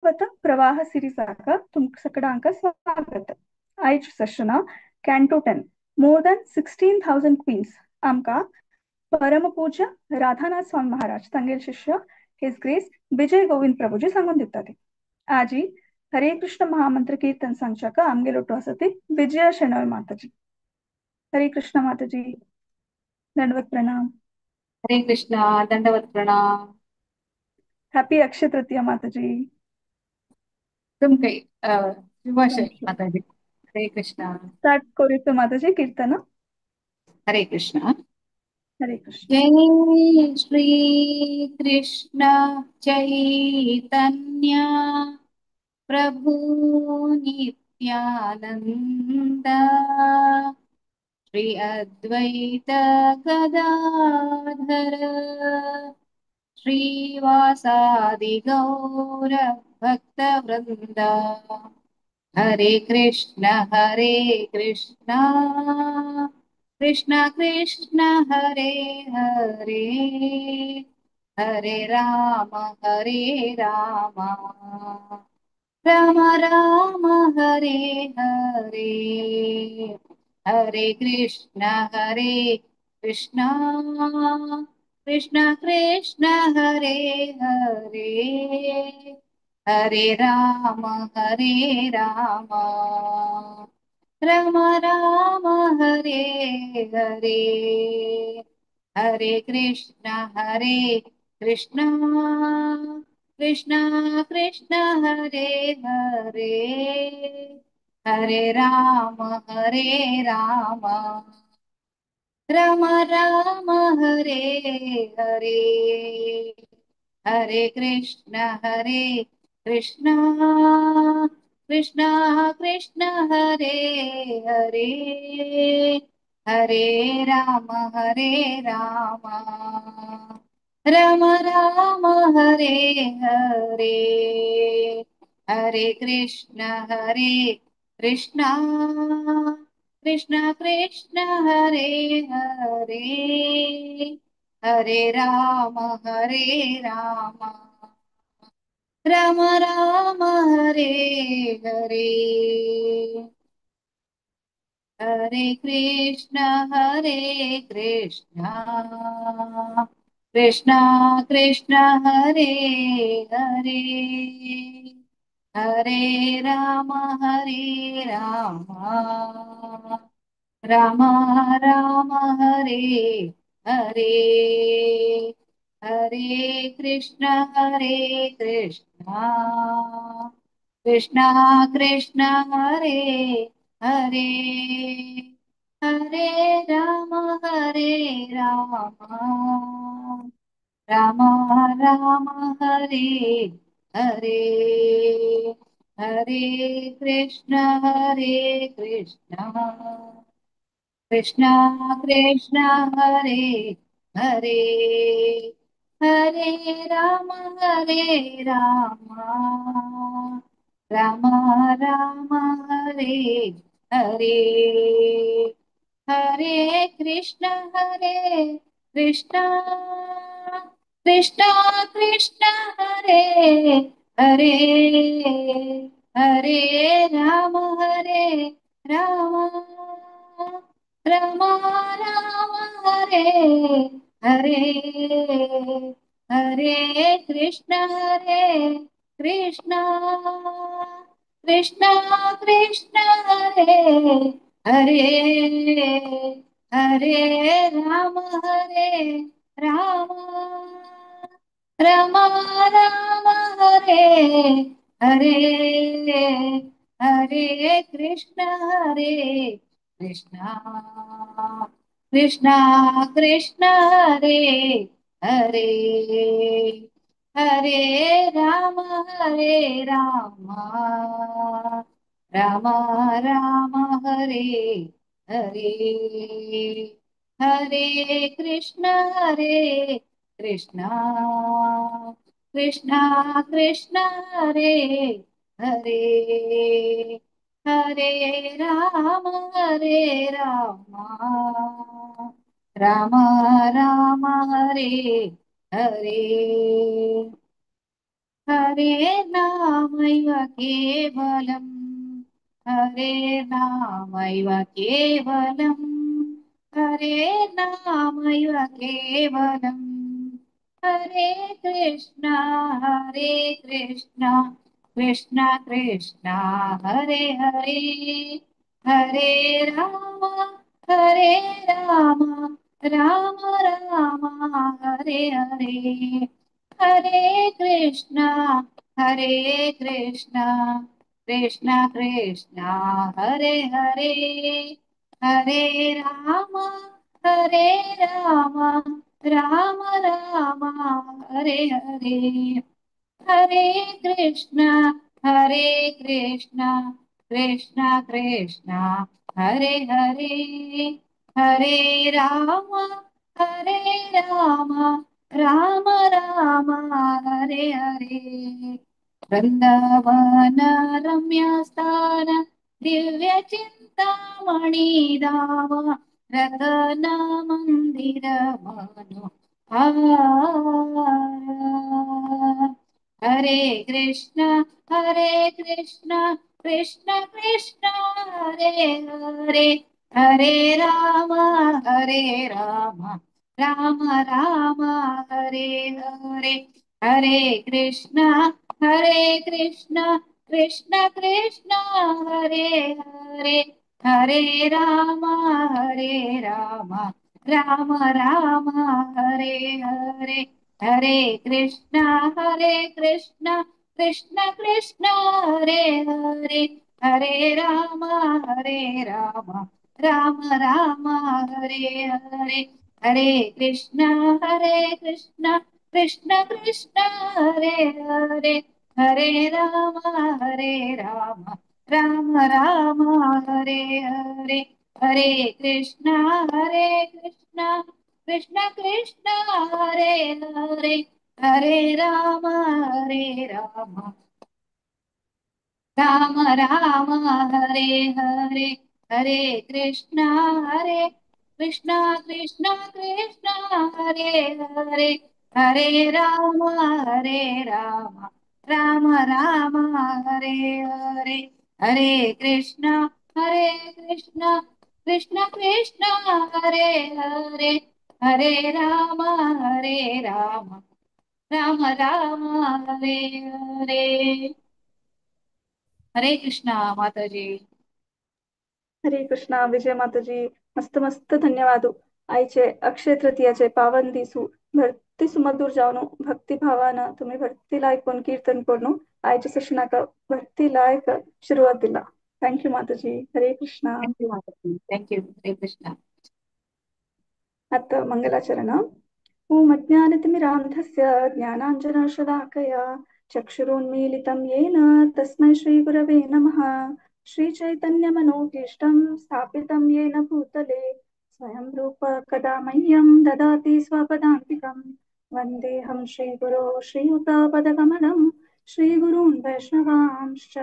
भागवत प्रवाह सिरीसाक तुमसकडांक स्वागत. आयज सेशना कॅन्टो 10 मोर दॅन 16,000 क्वीन्स आमका परमपूज्य राधानाथ स्वामी महाराज तांगेल शिष्य हिज ग्रेस विजय गोविंद प्रभुजी सांगून दितात. आजी हरे कृष्ण महामंत्र कीर्तन सांगशाक आमगेलोटो असती विजया शेणव माताजी. हरे कृष्ण माताजी, दंडवत प्रणाम. हरे कृष्णा, दंडवत प्रणाम. हैप्पी अक्षय तृतीया माताजी. तुम काही शुभाशय थँक यू. माताजी. हरे कृष्णा. स्टार्ट करूया माताजी कीर्तन. हरे कृष्णा. हरे कृष्ण. जय श्री कृष्ण चैतन्य प्रभु नित्यानंद श्री अद्वैत गदाधर श्रीवासादि गौर भक्त वृंदा. हरे कृष्ण कृष्ण कृष्ण हरे हरे, हरे राम राम राम हरे हरे. हरे कृष्ण कृष्ण कृष्ण हरे हरे, हरे राम राम राम हरे हरे. हरे कृष्ण कृष्ण कृष्ण हरे हरे, हरे राम राम राम हरे हरे. हरे कृष्ण कृष्ण कृष्ण कृष्ण हरे हरे, हरे राम राम राम हरे हरे. हरे कृष्ण कृष्ण कृष्ण कृष्ण हरे हरे, हरे राम राम राम हरे हरे. हरे कृष्ण कृष्ण कृष्ण हरे हरे, हरे राम राम राम हरे हरे. हरे कृष्ण कृष्ण कृष्ण कृष्ण हरे हरे, हरे राम राम राम हरे हरे. हरे कृष्ण कृष्ण कृष्ण कृष्ण हरे हरे, हरे राम राम राम हरे हरे. हरे कृष्ण कृष्ण कृष्ण कृष्ण हरे हरे, हरे राम राम राम राम हरे हरे. हरे कृष्ण कृष्ण कृष्ण कृष्ण हरे हरे, हरे राम राम राम हरे हरे. हरे कृष्ण कृष्ण कृष्ण कृष्ण हरे हरे, हरे राम राम राम हरे हरे. हरे कृष्ण कृष्ण कृष्ण कृष्ण हरे हरे, हरे राम राम राम हरे हरे. हरेर्नामैव केवलम् हरेर्नामैव केवलम् हरेर्नामैव केवलम् हरे कृष्णा कृष्ण कृष्ण हरे हरे हरे राम हरे राम राम राम हरे हरे हरे कृष्णा कृष्ण कृष्ण हरे हरे हरे हरे राम राम राम हरे हरे हरे कृष्णा कृष्ण कृष्ण हरे हरे हरे राम राम राम हरे हरे वृंदावन रम्य स्थान दिव्य चिंतामणि धाम रतन मंदिर मनोहार हरे कृष्ण कृष्ण कृष्ण हरे हरे हरे राम राम राम राम हरे हरे हरे कृष्ण कृष्ण कृष्ण हरे हरे हरे राम राम राम हरे हरे हरे कृष्णा कृष्ण कृष्ण हरे हरे हरे राम राम राम हरे हरे हरे कृष्णा कृष्ण कृष्ण हरे हरे हरे राम राम राम हरे हरे हरे कृष्णा कृष्ण कृष्ण हरे हरे हरे राम राम राम हरे हरे हरे कृष्णा कृष्ण कृष्ण हरे हरे हरे राम राम राम हरे हरे हरे कृष्ण कृष्ण कृष्ण हरे हरे हरे राम राम राम हरे हरे हरे कृष्णा माताजी हरे कृष्णा विजय माताजी. मस्त मस्त धन्यवाद. आईचे अक्षय तृतीयाचे पावन दिसू भक्ती सुमधुर जावनो भक्ती भावानं तुम्ही भक्तीला ऐकून कीर्तन करून आईच्या सशनाक भक्तीला ऐक सुरुवात दिला. थँक्यू माताजी. हरे कृष्णा. थँक्यू माताजी थँक्यू हरे कृष्णा अथ मंगलाचरण. ॐ अज्ञानतिमिरान्धस्य ज्ञानाञ्जनशलाकया चक्षुरुन्मीलितं येन तस्मै श्रीगुरवे नमः. श्रीचैतन्यमनोभीष्टं स्थापितं येन भूतले स्वयं रूप कदा मह्यं ददाति स्वपदान्तिकं. वन्देऽहं श्रीगुरो श्रीयुतापदकमलं श्रीगुरून् वैष्णवांश्च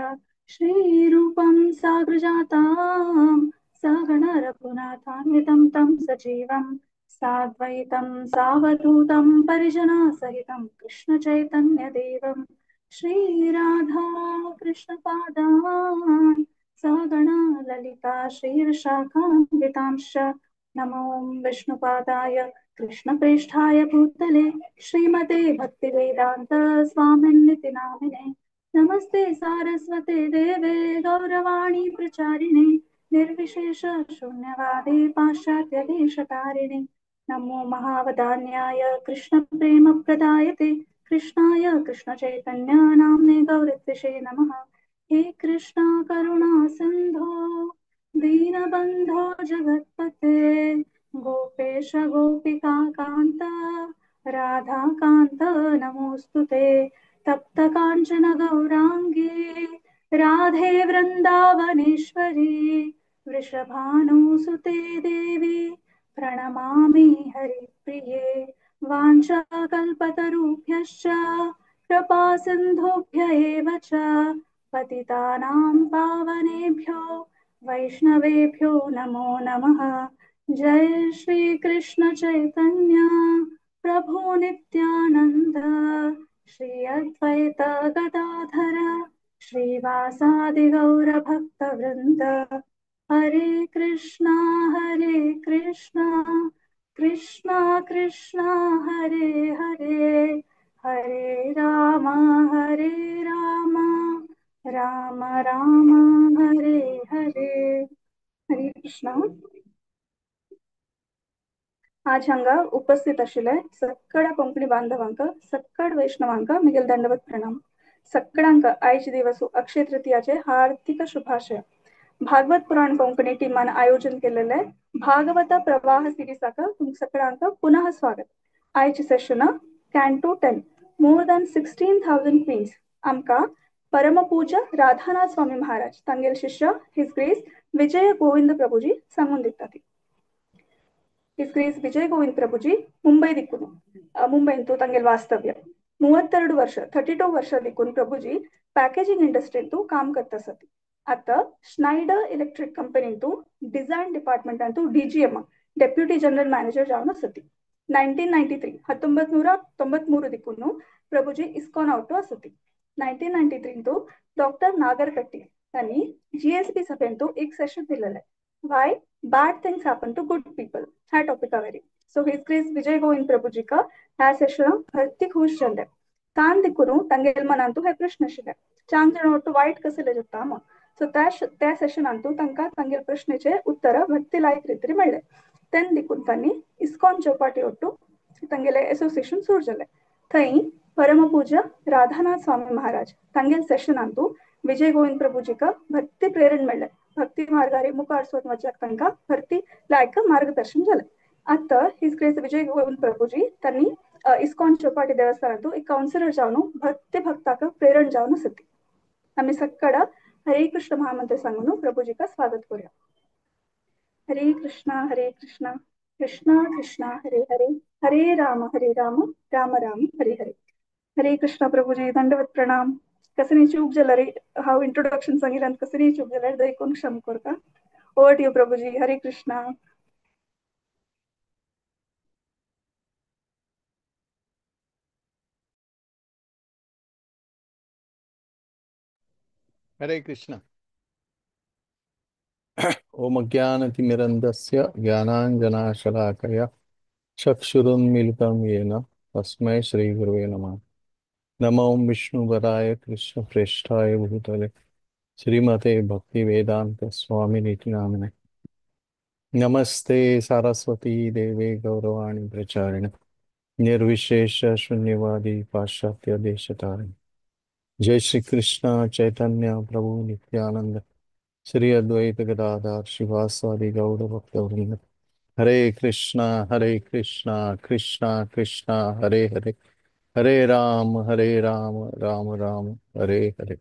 श्रीरूपं साग्रजातां सहगण रघुनाथान्वितं तं सजीवम् साद्वैतं सावधूतं परिजनसहितं कृष्णचैतन्यदेवं श्रीराधा कृष्णपादान् सगण ललिता श्रीर्षाखान्वितांश्च नमो विष्णुपादाय कृष्णप्रेष्ठाय भूतले श्रीमते भक्तिवेदान्त स्वामिन्निति नामिने नमस्ते सारस्वते देवे गौरवाणी प्रचारिणे निर्विशेष शून्यवादे पाश्चात्यदेशतारिणे नमो महावदान्याय कृष्णप्रेमप्रदायते कृष्णाय कृष्णचैतन्य नाम्ने गौरत्विषे नमः. हे कृष्णा करुणा सिन्धो दीनबन्धो जगत्पते गोपेश गोपिका कान्त राधाकान्त नमोऽस्तुते तप्त काञ्चन गौराङ्गी राधे वृन्दावनेश्वरी वृषभानुसुते देवी प्रणमामि हरिप्रिये. वाञ्छाकल्पतरुभ्यश्च कृपा सिन्धुभ्य एव च पतितानां पावनेभ्यो वैष्णवेभ्यो नमो नमः. जय श्री कृष्ण चैतन्य प्रभु नित्यानंद श्री अद्वैत गदाधर श्रीवासादि गौरभक्तवृन्द हरे कृष्णा कृष्णा कृष्णा कृष्णा हरे हरे हरे राम राम राम हरे हरे हरे कृष्णा. आज हांगा उपस्थित आशिल्ले सगळ्या कोंकणी बांधवांक सकळ वैष्णवांक मिगेल दंडवत प्रणाम. सगळ्यांक आयचे दिवस अक्षय तृतीयाचे हार्दिक शुभाशय. भागवत पुराण कोंकणी टीमान आयोजन केलेले भागवत प्रवाह सिरीसाक तुम सगळ्यांक पुनः स्वागत. आयचे सेशन कॅन्टो 10 मोर दॅन 16,000 क्वीन्स आमका परमपूज्य राधानाथ स्वामी महाराज तांगेल शिष्य हिज ग्रेस विजय गोविंद प्रभुजी सांगून दितात. ಹಿಸ್ ಗ್ರೇಸ್ ವಿಜಯ್ ಗೋವಿಂದ್ ಪ್ರಭುಜಿ ಮುಂಬೈ ದಿಕ್ಕುನು ಮುಂಬೈಂತು ತಂಗೆಲ್ ವಾಸ್ತವ್ಯ 32 ವರ್ಷ 32 ವರ್ಷ ದಿಕ್ಕುನ್ ಪ್ರಭುಜಿ ಪ್ಯಾಕೇಜಿಂಗ್ ಇಂಡಸ್ಟ್ರಿಂತೂ काम करता सती. आता Schneider electric कंपनींतू design department Antu DGM deputy general manager जावन असती. 1993 1993 ದಿಕ್ಕುನು ಪ್ರಭುಜಿ ಇಸ್ಕಾನ್ ಔಟು असती. 1993 डॉक्टर नागरकट्टी त्यांनी GSB सभेंतू एक सेशन दिलेले Y bad things happen to good people हा टॉपिक वरी. सो हिज ग्रेस विजय गोविंद प्रभुजी का ह्या सेशन भरती खुश जाले. कान दिकुनु ತಂಗೆಲ್ ಮನಂತೂ हे प्रश्न आशिल्ले चांग जण ಒಟ್ಟು वाईट कसले जाता मग. सो त्या सेशनांतू तांकां तांगेल प्रश्नाचे उत्तर भरती लायक रितीन मेळ्ळे. तेन देखून तांणी इस्कॉन चौपाटी ಒಟ್ಟು तांगेले एसोसिएशन सुरू जाले. थंय परमपूज्य राधानाथ स्वामी महाराज तांगेल सेशनांतू विजय गोविंद प्रभुजी का भक्ती प्रेरण मेळ्ळे. भक्ती मार्गारी मुखार सोन वचक तांकां भरती लायक मार्गदर्शन झाले. आता हिज ग्रेस विजय गोविंद प्रभुजी त्यांनी इस्कॉन चौपाटी देवस्थानातून एक काउन्सिलर जावन भक्ती भक्ताक प्रेरण जावन असती. आम्ही सगळ हरे कृष्ण महामंत्र सांगून प्रभुजी का स्वागत करूया. हरे कृष्णा कृष्णा कृष्णा हरे हरे हरे राम राम राम हरे हरे. हरे कृष्णा प्रभुजी दंडवत प्रणाम. कसरी चूक झाला रे हाव इंट्रोडक्शन सांगितलं कसरी चूक झाला रे कोण क्षम कर का. ओवर टू यू प्रभुजी. हरे कृष्णा. हरे कृष्ण. ओम ज्ञानतिमिरन्दस्य ज्ञानाञ्जनाशलाकया चक्षुरुन्मीलितं येन तस्मै श्रीगुरुवे नमः. नमो विष्णुवराय कृष्णप्रेष्ठाय भूतले श्रीमते भक्तिवेदान्त स्वामिनीति नामिने. नमस्ते सारस्वती देवे गौरवाणी प्रचारिणे निर्विशेष शून्यवादी पाश्चात्य देशतारिणे. जय श्री कृष्ण चैतन्य प्रभु नित्यानंद श्री अद्वैत गदाधर शिवासादि गौर भक्तवृंद. हरे कृष्णा कृष्णा कृष्णा हरे हरे हरे राम राम राम हरे हरे.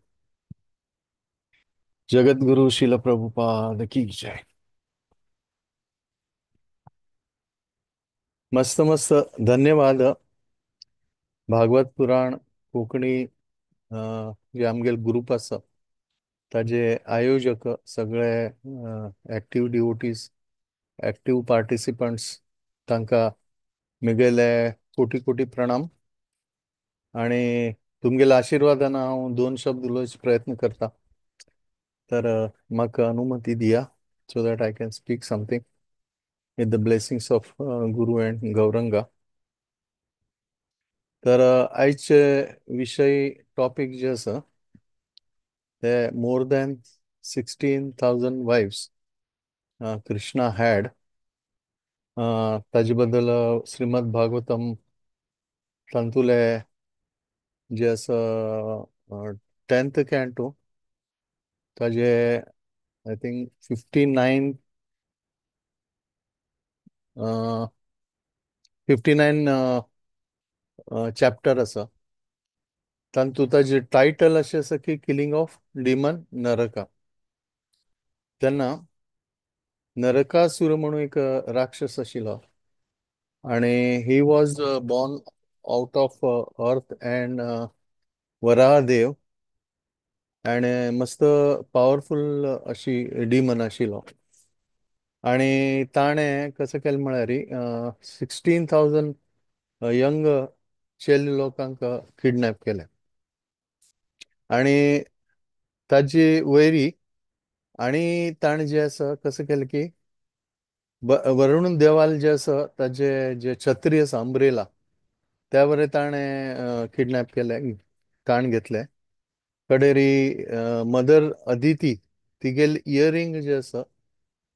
जगत गुरु शिल प्रभुपाद की जय. मस्त मस्त धन्यवाद. भागवत पुराण कोकणी जे आमगेल ग्रुप आसा ताजे आयोजक सगळे ऍक्टिव्ह डिवोटीज ऍक्टिव्ह पार्टिसिपंट्स तांकां म्हगेले कोटी कोटी प्रणाम. आणि तुमगेल्या आशिर्वादान हांव 2 शब्द उलोवचे प्रयत्न करता. तर म्हाका अनुमती दिया so that I can speak something with the blessings of Guru and Gauranga. तर आयचे विशय टॉपिक जे आसा ते more than 16,000 wives Krishna had. ताजे बद्दल श्रीमद भागवतम तांतुले जे आसा 10th कॅन्टो ताजे आय थिंक 59 चॅप्टर आसा. तांतू ताजे टायटल अशें आसा की किलिंग ऑफ डिमन नरका. तेन्ना नरकासूर म्हणून एक राक्षस आशिल्लो आणि he was born out of earth and Varahadev आणि मस्त पॉवरफुल अशी डिमन आशिल्लो. आणि ताणें कसं केलें म्हळ्यार 16,000 यंग चेली लोकांक किडनॅप केले आणि ताजी वैरी आणि ताण जे आसा कसं केलें की वरुण देवाल जे आसा ताजे जे छत्री आसा अंब्रेला त्या बरें ताणें किडनॅप केले, ताण घेतले. कडेरी मदर अदिती तिगेल इयरिंग जे आसा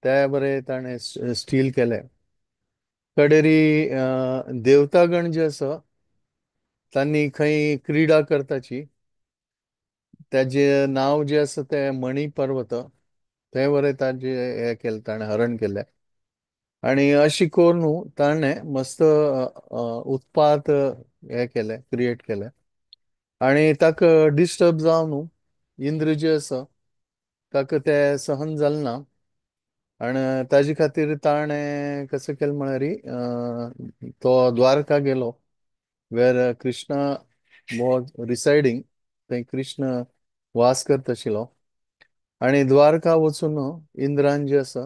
ते बरें ताणें स्टील केले. कडेरी देवतागण जे आसा तांणी खंय क्रीडा करताची ताजे नाव जे आसा ते मणी पर्वत ते बरें ताजे हे केले, ताणें हरण केले. आणि अशी करून ताणें मस्त उत्पात हे केले, क्रिएट केले. आणि ताका डिस्टर्ब जावन इंद्र जे आसा ताका ते सहन जालें ना आणि ताजे खातीर ताणें कसं केलें म्हळ्यार तो द्वारका गेलो वेर कृष्ण वॉज रिसायडींग, थंय कृष्ण वास करता आशिल्लो. आणि द्वारका वचून इंद्रान जे आसा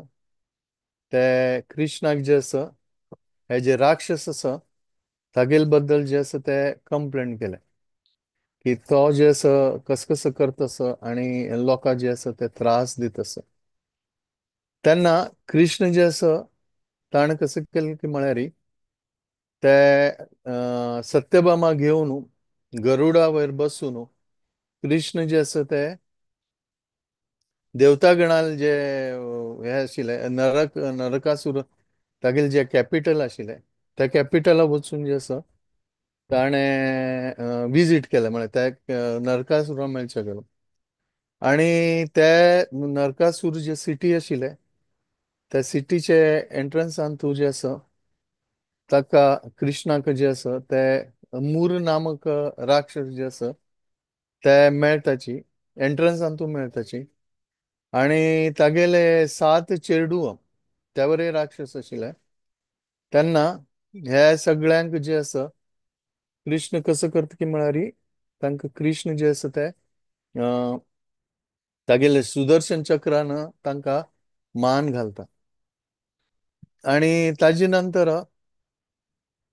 ते कृष्णाक जे आसा हे जे राक्षस आसा तागेल बद्दल जे आसा ते कंप्लेंट केले की तो जे आसा कसं कसं करता आसा आणि लोकांक जे आसा ते त्रास दिता आसा. तेन्ना कृष्ण जे आसा ताणें कसं केलें की म्हळ्यार ते सत्यभामा घेवन गरुडा वयर बसून कृष्ण जे आसा ते देवतागणाल जे हे आशिल्ले नरकासूर तागेले जे कॅपिटल आशिल्ले त्या कॅपिटला वचून जे आसा ताणें विजीट केलें, म्हळ्यार त्या नरकासुरा मेळचे गेलो. आणि ते नरकासूर जे सिटी आशिल्ले त्या सिटीचे एंट्रन्सान तूं जे आसा ताका कृष्णाक जे आसा ते मूर नामक राक्षस जे आसा ते मेळटाची, एंट्रन्सान तूं मेळटाची. आणि तागेले 7 चेडूं ते बरे राक्षस आशिल्ले. तेन्ना हे सगळ्यांक जे आसा कृष्ण कसं करता की म्हळ्यार तांकां कृष्ण जे आसा ते तागेले सुदर्शन चक्रान तांकां मान घालता. आणि ताजे नंतर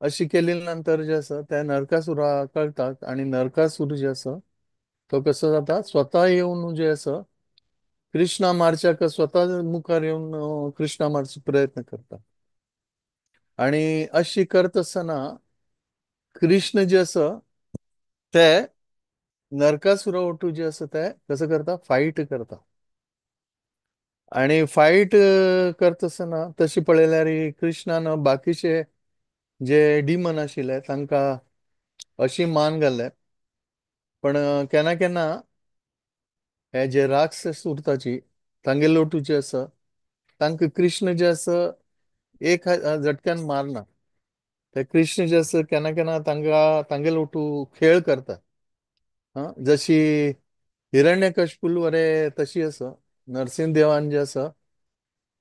अशी केले नंतर जे आसा ते नरकासुरा कळटा आणि नरकासूर जे आसा तो कसो जाता स्वता येवन जे आसा कृष्णा मारच्याक स्वता मुखार येवन कृष्णा मारचो प्रयत्न करता. आणि अशी करता आसतना कृष्ण जे आसा ते नरकासुरा वटू जे आसा ते कसं करता फायट करता. आणि फायट करता आसतना तशी पळयल्यार कृष्णान बाकीचे जे डिमन आशिल्ले तांकां अशी मान घाल्ले. पण केन्ना केन्ना हे जे राक्षस उरताची तांगे लोटू जे आसा तांकां कृष्ण जे आसा एक झटक्यान मारना. ते कृष्ण जे आसा केन्ना केन्ना तांगे लोटू खेळ करता. जशी हिरण्यकश्यपूल वरें तशी आसा. नरसिंहदेवान जे आसा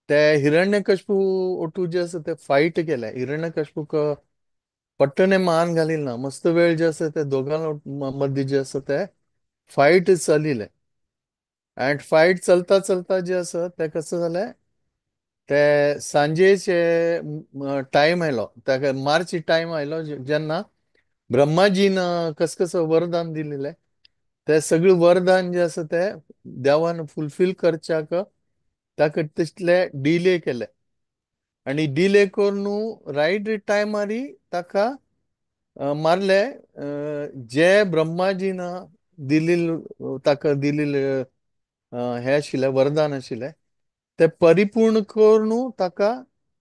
ते हिरण्यकश्यपू ओटू जे आसा ते फायट केले. हिरण्यकश्यपूक पट्टने मान घालील ना, मस्त वेळ जे आसा ते दोगां मदीं जे आसा ते फायट चलिल्ले. अँड फायट चलता चलता जे आसा ते कसं जालें ते सांजेचे टायम आयलो, ताका मार्च टायम आयलो जेन्ना ब्रह्माजीन कसं कसं वरदान दिलेलें ते सगळें वरदान जे आसा ते देवान फुलफील करच्याक ताका तितले डिले केले. आणि डिले करून रायट टायमार ताका मारले. जे ब्रह्माजीन ताका दिलेले हे आशिल्ले वरदान आशिल्ले ते परिपूर्ण करून ताका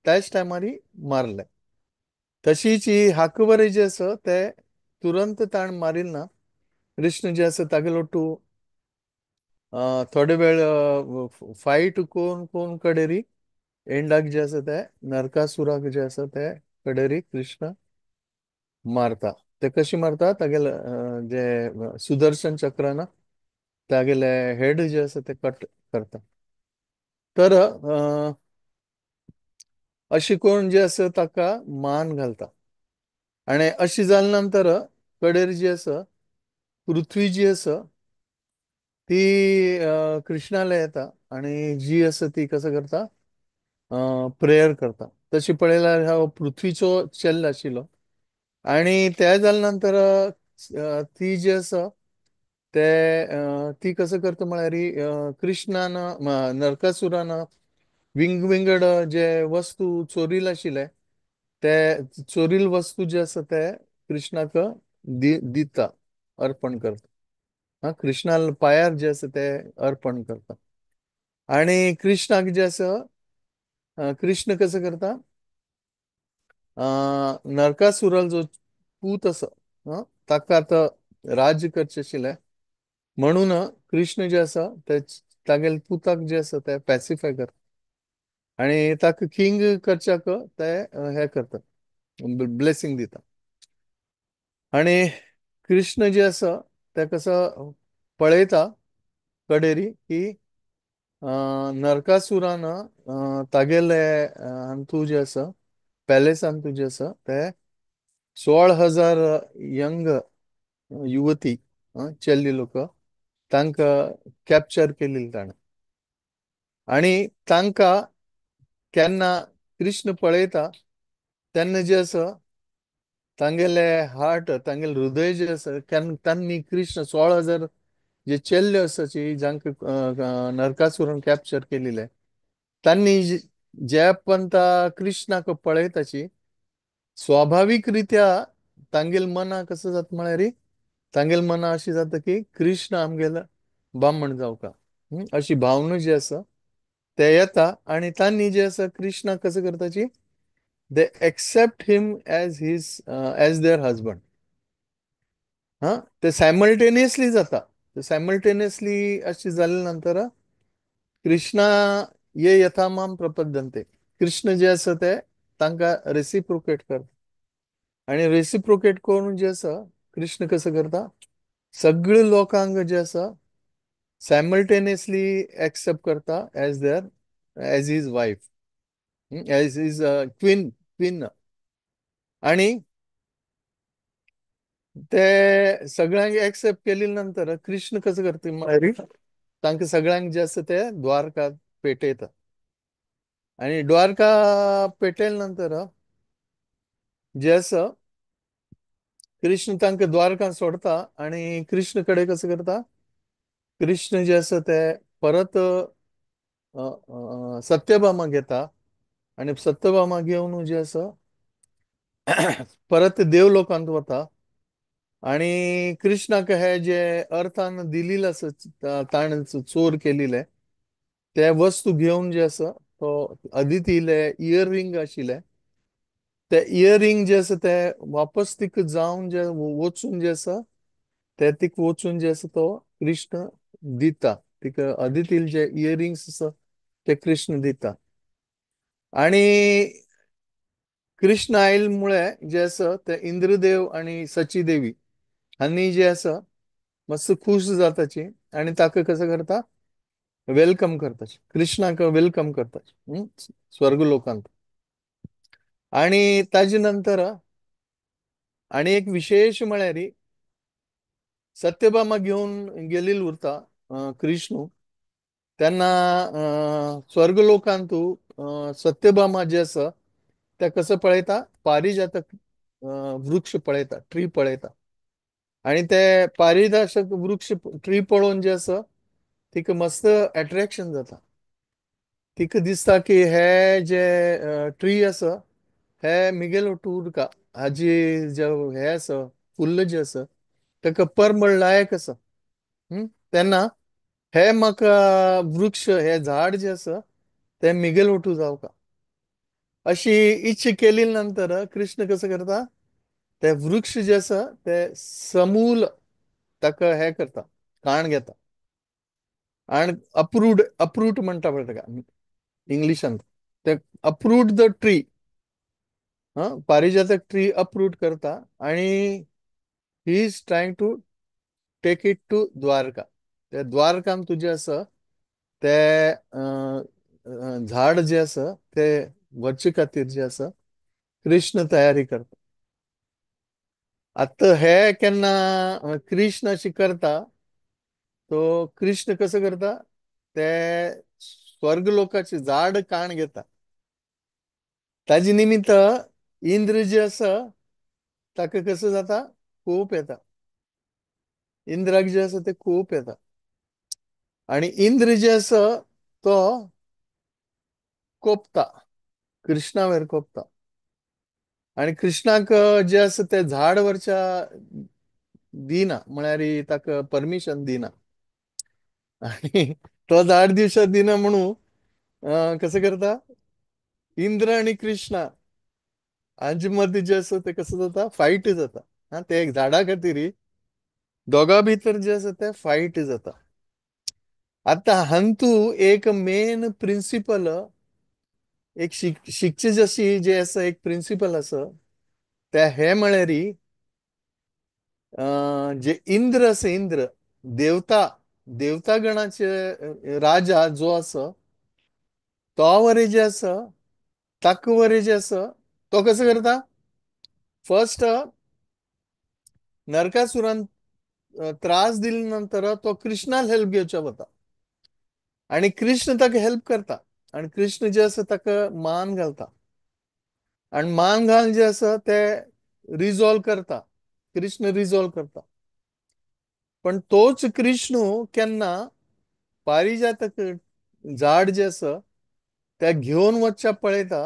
त्याच टायमार मारले. तशीच ही हाक बरें जे आसा ते तुरंत ताण मारील ना. कृष्ण जे आसा तागे लोटू थोडे वेळ फायट करून करून कडेरी एंडाक जे आसा ते नरकासुराक जे आसा ते कडेरी कृष्ण मारता. ते कशी मारता तागेले जे सुदर्शन चक्रान तागेले हेड जे आसा ते कट करता. तर अशी करून जे आसा ताका मान घालता. आणि अशी जाले नंतर कडेर जी आसा पृथ्वी जी आसा ती कृष्णाला येता आणि जी आसा ती कसं करता प्रेयर करता. तशी पळयल्यार ह्या पृथ्वीचो चेल्लो आशिल्लो आणि त्या जाल्या नंतर ती जी आसा ते ती कसं करता म्हळ्यार कृष्णान नरकासुरान विंगड जे वस्तू चोरील आशिल्ले ते चोरील वस्तू जे आसा ते कृष्णाक दिता, अर्पण करता. कृष्णाल पायार जे आसा ते अर्पण करता. आणि कृष्णाक जे आसा कृष्ण कसं करता, नरकासुराल जो पूत आसा ताका आतां राज्य करचें आशिल्लें म्हणून कृष्ण जे आसा ते तागेले पुताक जे आसा ते पॅसिफाय करता आणि ताका किंग करच्याक ते हे करता, ब्लेसिंग दिता. आणि कृष्ण जे आसा ते कसं पळयता कडेरी की नरकासुरान तागेले हांतू जे आसा पॅलेसान जे आसा ते 16,000 यंग युवती चेल्ली लोक तांकां कॅप्चर केलेली ताणें. आणि तांकां केन्ना कृष्ण पळयता तेन्ना जे आसा तांगेले हार्ट, तांगेले हृदय जे आसा तांणी कृष्ण 16,000 जे चेल्ल्यो आसाची जांकां नरकासुरान कॅप्चर केलेले तांणी जे पंता कृष्णाक पळयताची स्वाभाविक रित्या तांगेल मना कसं जाता म्हळ्यार तांगेल मना अशी जाता की कृष्ण आमगेलो ब्राह्मण जावका अशी भावना जी आसा ते येता. आणि तांणी जे आसा कृष्णाक कसं करताची they accept him as their husband. ते सायमल्टेनियसली जाता. ते सायमल्टेनियसली अशी जाल्या नंतर कृष्णा ये यथामाम प्रपद्यन्ते, कृष्ण जे आसा ते तांकां रेसिप्रोकेट करता. आणि रेसिप्रोकेट करून जे आसा कृष्ण कसं करता सगळ्या लोकांक जे आसा सायमल्टेनियसली एक्सेप्ट करता as his wife, as his queen. आणि ते सगळ्यांक एक्सेप्ट केले नंतर कृष्ण कसं करता म्हळ्यार तांकां सगळ्यांक जे आसा ते द्वारका पेटयता. आणि द्वारका पेटयले नंतर जे आसा कृष्ण तांकां द्वारका सोडता. आणि कृष्ण कडेन कसं करता कृष्ण जे आसा ते परत सत्यभामा घेता. आणि सत्यभामा घेवन जे आसा परत देवलोकांत वता. आणि कृष्णाक हे जे अर्थान दिलेले आसा ताणें चोर केलेले ते वस्तू घेवन जे आसा तो अदितीले इयर रिंग आशिल्ले ते इयर रिंग जे आसा ते वापस तिक जावन जे वचून जे आसा ते तिक वचून जे आसा तो कृष्ण दिता. तिक अदितील जे इयरिंग्स आसा ते कृष्ण दिता. आणि कृष्ण आयल मुळे जे आसा ते इंद्रदेव आणि सची देवी हांणी जे आसा मस्त खुश जाताची आणि ताका कसं करता वेलकम करताची, कृष्णाक वेलकम करताची स्वर्ग लोकांत. आणि ताजे नंतर आणि एक विशेष म्हळ्यार सत्यभामा घेऊन गेलेली उरता कृष्ण तेन्ना स्वर्ग लोकांतू सत्यभामा जे आसा ते कसं पळयता पारिजातक वृक्ष पळयता, ट्री पळयता. आणि ते पारिजातक वृक्ष ट्री पळोवन जे आसा तिका मस्त अट्रॅक्शन जाता. तिका दिसता की हे जे ट्री आसा हे मिगेलो टूरका हाजी जे हे आसा फुल्ल जे आसा ताका परमळ लायक आसा. तेन्ना हे म्हाका वृक्ष हे झाड जे आसा ते मिगेल वटू जावका अशी इच्छा केली नंतर कृष्ण कसं करता ते वृक्ष जे आसा ते समूल ताका हे करता, काण घेता. आणि अप्रूट म्हणटा पळय ताका इंग्लिशांत ते अप्रूट द ट्री, पारिजातक ट्री अप्रूट करता. आणि he is trying to take it to Dwarka. ते द्वारकांत तुजे आसा ते झाड जे आसा ते व्हरचे खातीर जे आसा कृष्ण तयारी करता. आतां हे केन्ना कृष्ण अशी करता तो कृष्ण कसं करता ते स्वर्ग लोकाचे झाड काण घेता. ताजे निमित्त इंद्र जे आसा ताका कसं जाता, कोप येता. इंद्राक जे आसा ते कोप येता. आणि इंद्र जे आसा तो कोपता, कृष्णा वयर कोपता. आणि कृष्णाक जे आसा ते झाड वरच्या दिना, म्हळ्यार ताका परमिशन दिना. आणि तो झाड दिवसा दिना म्हणून कसं करता, इंद्र आणि कृष्णा हांचे मदीं जे आसा ते कसं जाता, फायट जाता. ते एक झाडा खातीर दोगा भितर जे आसा ते फायट जाता. आता हांतू एक मेन प्रिंसिपल, एक शिकचे जशी जे आसा एक प्रिंसिपल आसा ते हे म्हळ्यार जे इंद्र आसा, इंद्र देवता, देवता गणाचे राजा जो आसा तो वरे जे आसा, ताका वरे जे आसा तो कसं करता, फर्स्ट नरकासुरान त्रास दिले नंतर तो कृष्णाला हेल्प घेवच्या वता. आणि कृष्ण ताका हेल्प करता. आणि कृष्ण जे आसा ताका मान घालता. आणि मान घालून जे आसा ते रिझॉल्व करता, कृष्ण रिझॉल्व करता. पण तोच कृष्ण केन्ना पारिजातक झाड जे आसा ते घेवन वचच्या पळयता,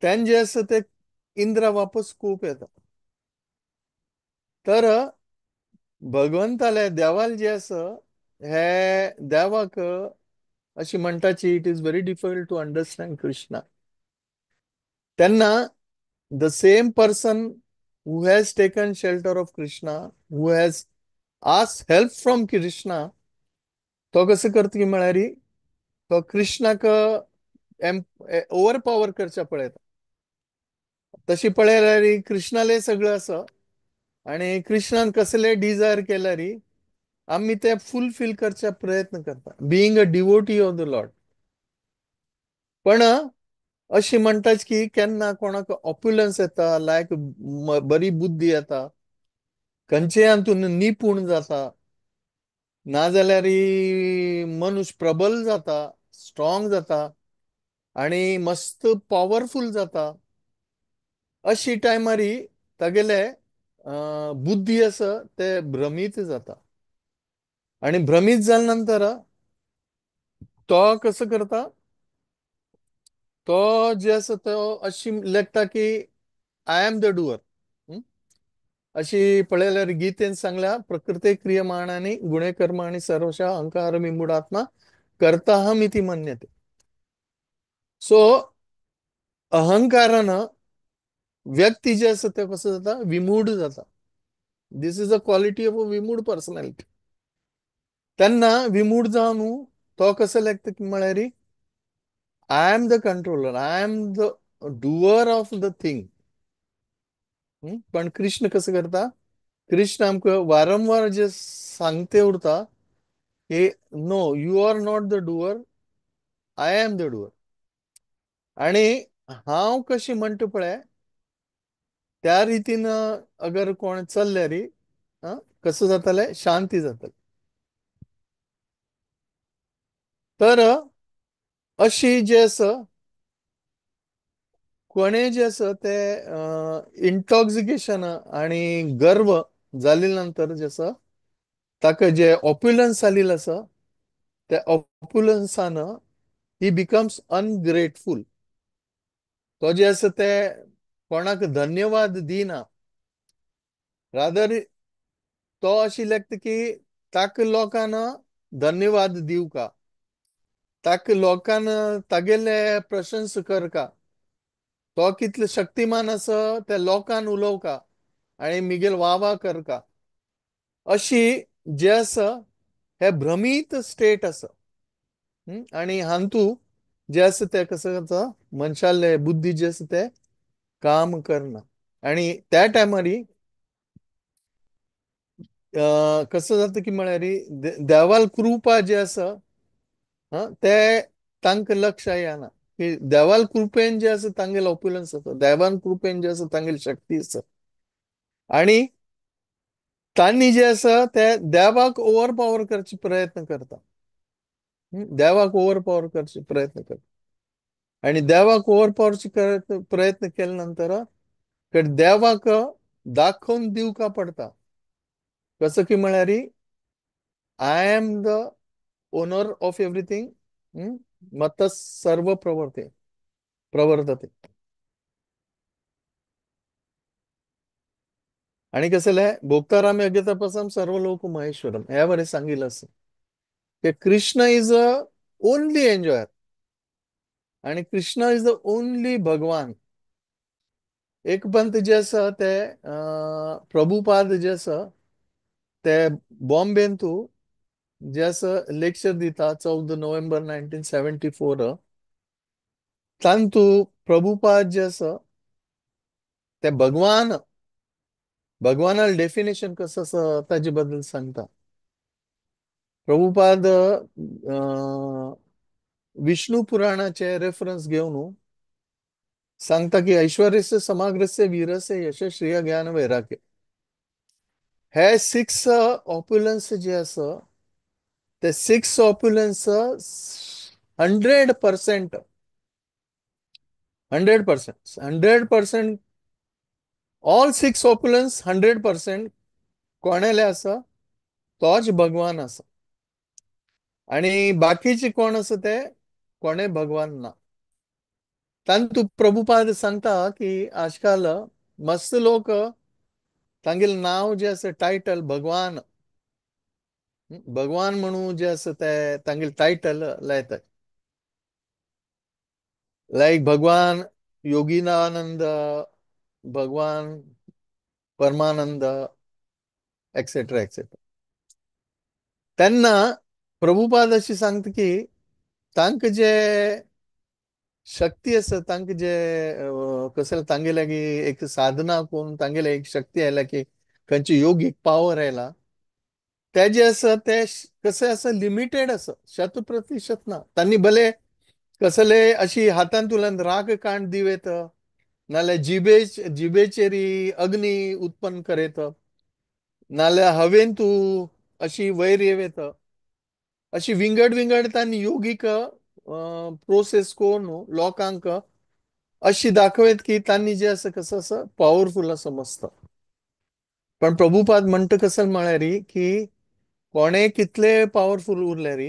त्यान जे आसा ते इंद्रा वापस खूप येता. तर भगवंताले देवाल जे आसा हे देवाक अशी म्हणटाची, it is very difficult to understand Krishna. तेन्ना the same person who has taken shelter of Krishna, who has asked help from Krishna, तो कसं करता की म्हळ्यार तो कृष्णाक ओव्हर पॉवर करच्या पळयता. तशी पळयल्यार कृष्णाले सगळं आसा. आणि कृष्णान कसले डिझायर केल्यार आम्ही ते फुलफिल करचा प्रयत्न करता, being a devotee of the Lord. पण अशी म्हणटाच की केन्ना कोणाक ऑप्युलन्स येता, लायक बरी बुद्धी येता, खंयचे हातून निपूण जाता, नाजाल्यार मनुष्य प्रबल जाता, स्ट्रॉंग जाता आणि मस्त पॉवरफुल जाता. अशी टायमार तागेले बुद्धी आसा ते भ्रमित जाता. आणि भ्रमित जाल्या नंतर तो कसं करता, तो जे आसा तो अशी लेखता की आय एम द डुअर. अशी पळयल्यार गीतेन सांगल्या, प्रकृते क्रियमाणानी गुणे कर्माणि सर्वशः अहंकार विमूढात्मा कर्ताहमिति मन्यते. सो अहंकारानं व्यक्ती जे आसा ते कसं जाता, विमूढ जाता. This is a quality of a विमूढ पर्सनॅलिटी. तेन्ना विमूढ जावन तो कसं लेखता की म्हळ्यार I am the controller, I am the doer of the thing. पण कृष्ण कसं करता, कृष्ण आमकां वारंवार जे सांगते उरता की no, you are not the doer, I am the doer. आणि हांव कशी म्हणटा पळय त्या रितीन अगर कोण चल्ल्यार कसं जातालें, शांती जाताली. तर अशी जे आसा कोणे जे आसा ते इंटॉक्सिकेशन आणि गर्व जाले नंतर जे आसा ताका जे ऑप्युलन्स जालेलं आसा त्या ऑप्युलन्सान ही बिकम्स अनग्रेटफुल. तो जे आसा ते कोणाक धन्यवाद दिना, रादर तो अशी लेखता की ताका लोकांन धन्यवाद दिवं का, ताका लोकांन तागेले प्रशंस करका, तो कितले शक्तिमान आसा त्या लोकांन उलोवका आणि मिगेल वाह करका. अशी जे आसा हे भ्रमित स्टेट आसा. आणि हांतू जे आसा ते कसं जाता, मनशाले बुद्धी जे आसा ते काम करना. आणि त्या टायमार कसं जाता की म्हळ्यार देवाल कृपा जे आसा ते तांकां लक्ष येना. की देवाल कृपेन जे आसा तांगेलो ऑप्युलन्स आसा, देवान कृपेन जे आसा तांगेली शक्ती आसा. आणि तांणी जे आसा ते देवाक ओव्हर पॉवर करचे प्रयत्न करता. देवाक ओव्हर पॉवर करचे प्रयत्न करता. आणि देवाक ओव्हर पॉवरचे प्रयत्न केल्या नंतर देवाक दाखोवन दिवका पडटा. कसं की म्हळ्यार I am the owner of everything, मत्त सर्व प्रवर्तते. आणि कसले भोक्ताराम यज्ञतपसम सर्व लोक महेश्वरम ह्या बरें सांगिल्लें असं की Krishna is a only enjoyer आणि कृष्ण इज द ओनली भगवान. एक पंत जे आसा ते प्रभुपाद जे आसा ते बॉम्बेन तू जे आसा लेक्चर दिता 14 नोव्हेंबर 1974. तांतू प्रभुपाद जे आसा ते भगवानाल डेफिनेशन कसं आसा ताजे बद्दल सांगता. प्रभुपाद विष्णू पुराणाचे रेफरन्स घेवन सांगता की ऐश्वर्यस्य समाग्रस्य वीरस्य यश श्रेय ज्ञान वैराग्य हे 6 ऑप्युलन्स जे आसा ते 6 ऑप्युलन्स 100% 100% ऑल 6 ऑप्युलन्स 100% कोणेले आसा तोच भगवान आसा आणि बाकीचे कोण आसा ते कोणे भगवान ना. तांतू प्रभुपाद सांगता की आजकाल मस्त लोक तांगेल नाव जे आसा टायटल भगवान म्हणून जे आसा ते तांगेल टायटल लायतात. लाईक भगवान योगिनानंद, भगवान परमानंद एक्सेट्रा एक्सेट्रा. त्यांना प्रभुपाद अशी सांगता की तांक जे शक्ती आसा तांक जे कसं तांगे लागी एक साधना करून तांगेले एक शक्ती आयला की खंयची योगिक पावर आयला ते जे आसा ते कसे आसा लिमिटेड आसा 100% ना. तांणी भले कसले अशी हातान तुलन राग कांड दिवेत नाल्यार जिबेचेरी अग्नी उत्पन्न करेत नाल्यार हवेन तू अशी वयर येवेत अशी विंगड तांणी योगीक प्रोसेस करून लोकांक अशी दाखवेत की तांणी जे आसा कसं आसा पॉवरफुल असं मस्त. पण प्रभुपाद म्हणटा कसं म्हळ्यार की कोणे कितले पॉवरफुल उरल्यार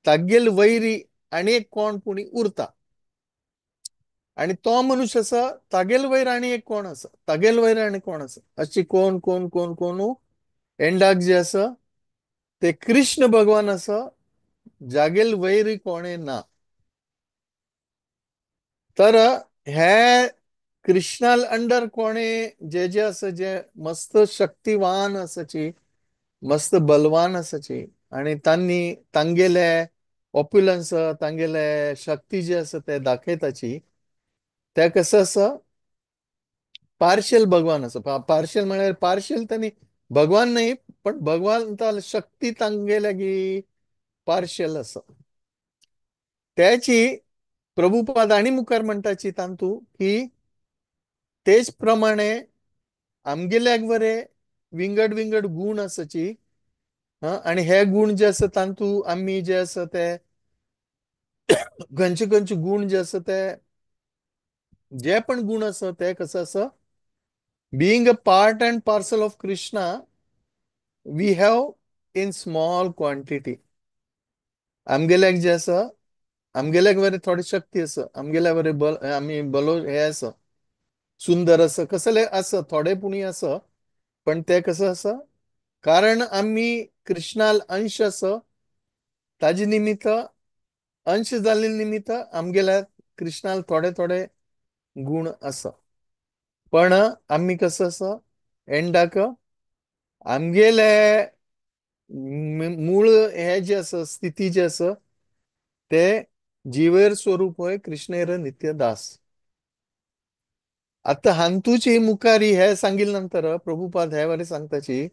तागेल वैरी आणि एक कोण पुणी उरता आणि तो मनुष्य आसा तागेल वयर आणि एक कोण आसा तागेल वयर आणि कोण आसा अशी कोण कोण कोण कोण एंडाक जे आसा ते कृष्ण भगवान आसा जागेल वैरी कोणे ना. तर हे कृष्णाल अंडर कोणे जे जे आसा जे मस्त शक्तिवान आसाची मस्त बलवान आसाची आणि तांणी तांगेले ऑप्युलन्स तांगेले शक्ती जे आसा ते दाखयताची ते कसं आसा पार्शियल भगवान आसा. पार्शियल म्हळ्यार पार्शियल तांणी भगवान नाही पण भगवान शक्ती तांगेल्यागी पार्शियल आसा. त्याची प्रभुपाद आणि मुखार म्हणटाची तांतू की तेच प्रमाणे आमगेल्याक बरे विंगड गुण आसाची आणि हे गुण जे आसा तांतू आम्ही जे आसा ते खंयचे गुण जे आसा ते जे पण गुण आसा ते कसं आसा being a part and parcel of Krishna we have in small quantity. आमगेल्याक जे आसा आमगेल्याक बरे थोडी शक्ती आसा आमगेल्या बरे आम्ही बलो हे आसा सुंदर आसा कसले आसा थोडे पुणी आसा पण ते कसं आसा कारण आम्ही कृष्णाल अंश आसा ताजे निमित्त अंश जाल्ले निमित्त आमगेल्या कृष्णाल थोडे गुण आसा. पण आम्ही कसं आसा एंडाक आमगेले मूळ हे जे आसा स्थिती जे आसा ते जीवेर स्वरूप होय कृष्णेर नित्य दास. आता हांतूची मुखारी हे सांगिल नंतर प्रभुपाद हे वरे सांगताची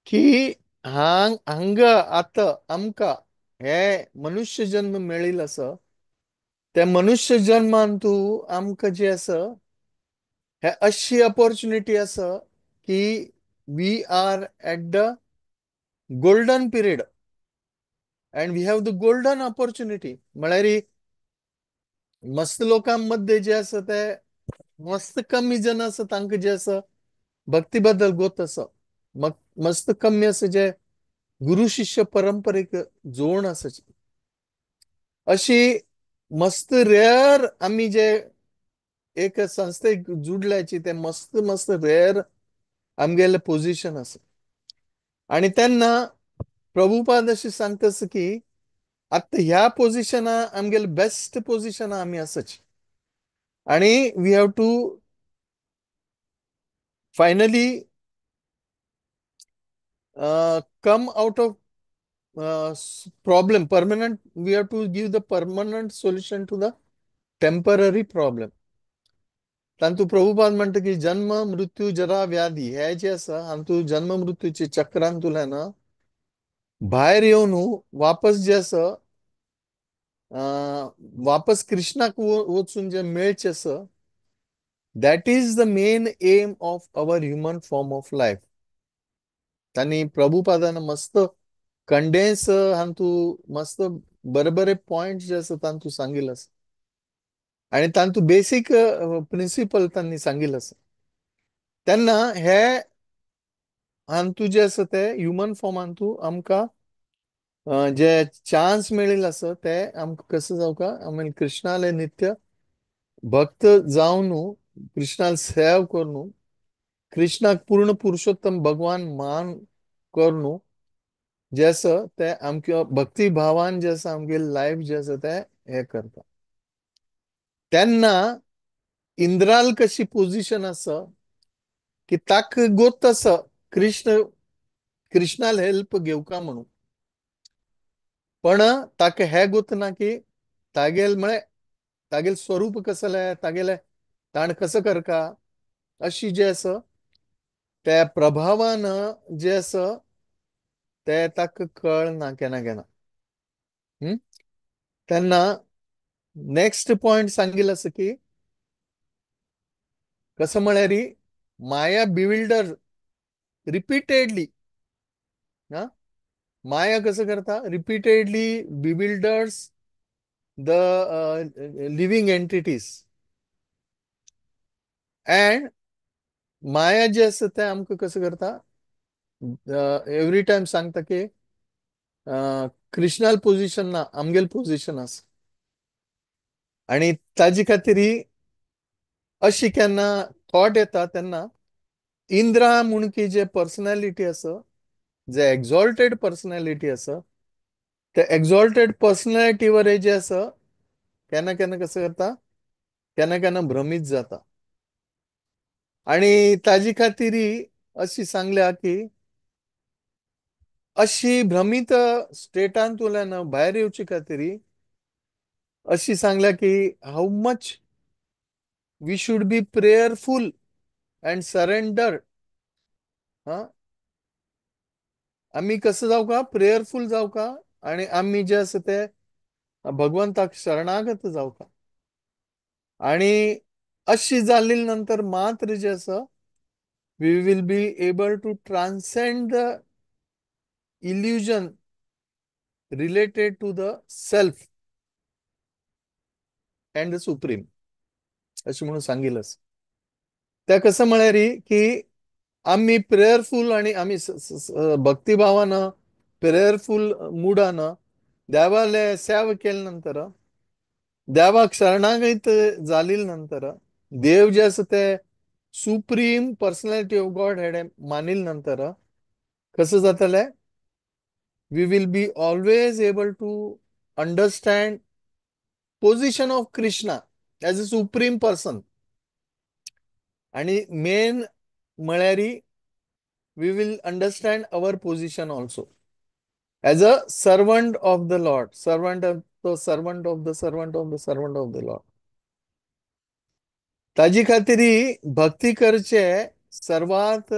की हांग आता आमका हे मनुष्य जन्म मेळिल आसा त्या मनुष्य जन्मान तू आमका जे आसा हे अशी अपॉर्च्युनिटी आसा की we are at the golden period and we have the golden opportunity. म्हळ्यार मस्त लोकांमध्ये जे आसा ते मस्त कमी जण असं तांकां जे असं भक्ती बद्दल गोत असं मग मस्त कमी असं जे गुरु शिष्य परंपरेक जोड आसाची अशी मस्त रेअर आम्ही जे एक संस्थेक जुडल्याची ते मस्त मस्त रेअर आमगेले पोझिशन असं आणि त्यांना प्रभुपाद अशी सांगतास की आता ह्या पोझिशना आमगेले बेस्ट पोझिशन आम्ही असच आणि we have to finally come out of problem permanent. We have to give the permanent solution to the temporary problem. तांतू प्रभुपाद म्हणतो की जन्म मृत्यू जरा व्याधी हे जे आसा हातू जन्म मृत्यूचे चक्रांतुल्यान भायर येवन वापस जे आसा वापस कृष्णाक वचून जे मेळचे आसा that is the main aim of our human form of life. त्यांनी प्रभुपादान मस्त कंडेन्स हातू मस्त बरे बरे पॉइंट जे आसा तांतू सांगिल्ले आसा आणि तांतू बेसिक प्रिन्सिपल त्यांनी सांगिल्ले आसा तेन्ना हे हातू जे आसा ते ह्युमन फॉर्म हातू आमकां जे चान्स मेळिल्ले आसा ते आमकां कसं जावका आमी कृष्णाले नित्य भक्त जावन कृष्णाल सेव करून कृष्णाक पूर्ण पुरुषोत्तम भगवान मान करून जे आसा ते आमच्या भक्ती भावान जे आसा आमगे लायफ जे आसा ते हे करता तेन्ना इंद्राल कशी पोझिशन आसा की ताक गोत आसा कृष्णाल हेल्प घेवका म्हणून पण ताका हे गोत ना की तागेल म्हळ्यार तागेल स्वरूप कसले तागेले ताण कसं करका अशी जे आसा त्या प्रभावान जे आसा ते ताका कळना केन्ना केन्ना तेन्ना नेक्स्ट पॉइंट सांगिल्लो आसा की कसं म्हळ्यार माया बिविल्डर रिपीटेडली माया कसं करता repeatedly bewilders the living entities and maya जे आसा ते आमकां कसं करता एवरी टाइम सांगता की कृष्णाल पोझिशन ना आमगेल पोझिशन आसा आणि ताजे खातीर अशी केन्ना थॉट येता तेन्ना इंद्रा म्हूण की जे पर्सनॅलिटी आसा जे एक्झॉल्टेड पर्सनॅलिटी आसा ते एक्झॉल्टेड पर्सनॅलिटी वरें जे आसा केन्ना केन्ना कसं करता केन्ना केन्ना भ्रमीत जाता आणि ताजे खातीर अशी सांगल्या की अशी भ्रमित स्टेटांतल्यान भायर येवचे खातीर अशी सांगल्या की how much we should be prayerful and surrender आम्ही कसं जावका प्रेयरफुल जावका आणि आम्ही जे आसा ते भगवंताक शरणागत जावका आणि अशी जाल्ली नंतर मात्र जे आसा we will be able to transcend the illusion related to the self and the supreme अशें म्हणून सांगिल्लें आसा ते कसं म्हळ्यार की आम्ही प्रेयरफुल आणि आम्ही भक्तिभावान प्रेयरफुल मुडान देवाले सेवा केल्या नंतर देवाक शरणागत जाल्ली नंतर देव जे आसा ते सुप्रीम पर्सनॅलिटी ऑफ गॉड हेडे मानिल नंतर कसं जातले we will be always able to understand position of Krishna as a supreme person आणि मेन म्हळ्यार we will understand our position also as a servant of the lord servant of the servant of the servant of the servant of the lord ताजी खातीर भक्ती करचे सर्वात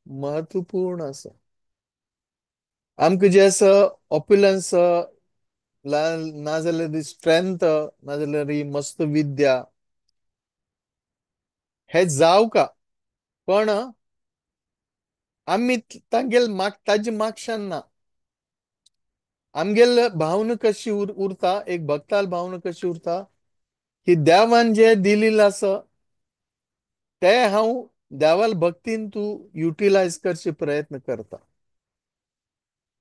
महत्वपूर्ण आसा आमकां जे आसा ऑप्युलन्स नाजाल्यार स्ट्रेंथ नाजाल्यार मस्त विद्या हे जावका पण आम्ही तांगेल ताजी मागशान ना आमगेल भावना कशी उरता एक भक्ताल भावना कशी उरता की देवान जे दिलेलं आसा ते हांव देवाल भक्तीन तू युटिलायज करचे प्रयत्न करता.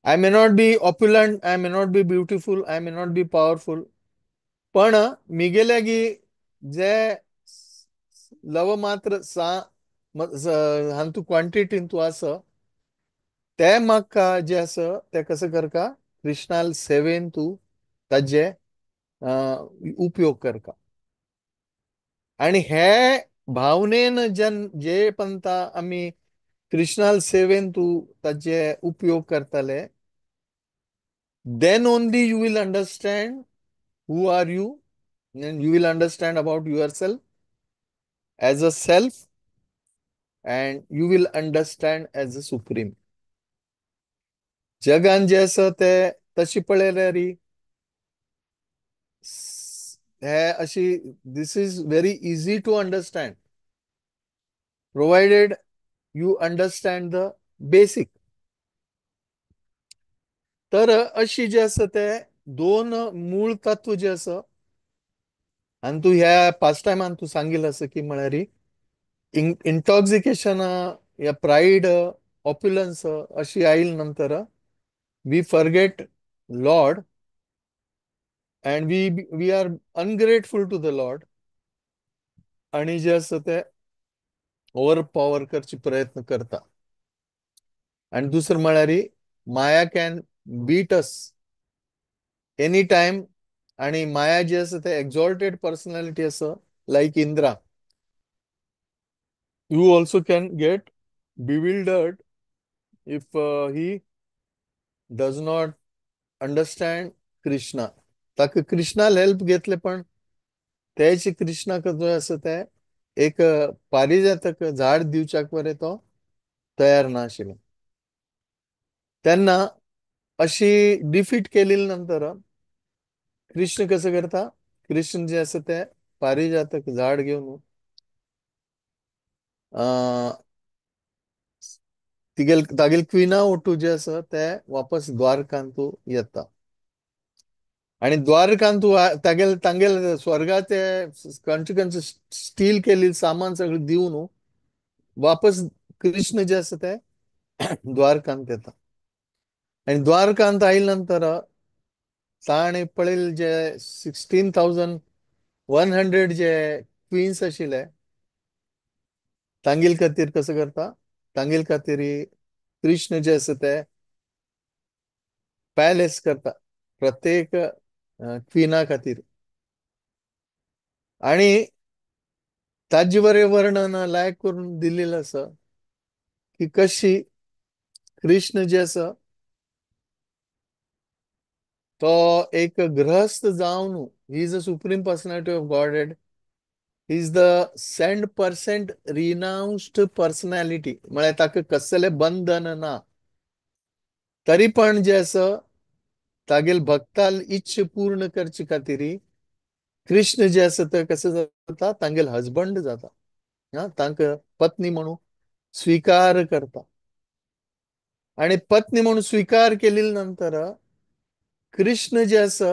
I may not be opulent, I may not be beautiful, I may not be powerful, पण मिगेल्यागी जे लव मात्र हांव तू क्वांटिटीन तू आस ते म्हाका जे आस ते कसं करका कृष्णाल सेवेन तू ताजे उपयोग करका. आणि हे भावनेन जे पंता आम्ही कृष्णाल सेवेन तू ताजे उपयोग करतले, then only you will understand who are you, and you will understand about yourself as a self, and you will understand as a supreme. जगान जे आसा ते तशी पळयल्यारी हे अशी this is very easy to understand provided you understand the basic. तर अशी जे आसा ते दोन मूळ तत्व जे आसा, आणि तू ह्या पास्ट टायमान तू सांगिल्लें आसा की म्हळ्यार इंटॉक्सिकेशन या प्राईड ऑप्युलन्स अशी आयिल्ले नंतर we forget lord and we are ungrateful to the lord, आणि जे आसा ते ओव्हर पॉवर करचे प्रयत्न करता. आणि दुसरं म्हळ्यार maya can beat us any time, आणि माया जे आसा ते एक्झॉल्टेड पर्सनॅलिटी आसा like Indra. You also can get bewildered if he does not understand Krishna. ताका कृष्णाल हेल्प घेतले पण तेच कृष्णाक जो आसा ते एक पारिजातक झाड दिवच्याक वरे तो तयार नाशिल्लो. तेन्ना अशी डिफीट केलेली नंतर कृष्ण कसं करता, कृष्ण जे आसा ते पारिजातक झाड घेवन तागेल क्विना ओटू जे आसा ते वापस द्वारकांतू येता. आणि द्वारकांतू तांगेल स्वर्गाचे खंयचे खंयचे स्टील केलेली सामान सगळं दिवन वापस कृष्ण जे आसा ते द्वारकांत येता. आणि द्वारकांत आयिल्ले नंतर ताणें पळयले जे 16,100 जे क्वीन्स आशिल्ले तांगेल खातीर कसं करता, तांगेल खातीर कृष्ण जे आसा ते पॅलेस करता प्रत्येक क्वीना खातीर. आणि ताजे वरे वर्णन लायक करून दिलेलं आसा की कशी कृष्ण जे आसा तो एक गृहस्थ जावन he is a supreme personality of Godhead, he is the 100% renounced personality, म्हळ्यार ताका कसले बंधन ना. तरी पण जे आसा तागेल भक्ताल इच्छा पूर्ण करचे खातीर कृष्ण जे आसा ते कसं जाता तांगेल हजबंड जाता, तांकां पत्नी म्हणून स्वीकार करता. आणि पत्नी म्हणून स्वीकार केलेल्या नंतर कृष्ण जे आसा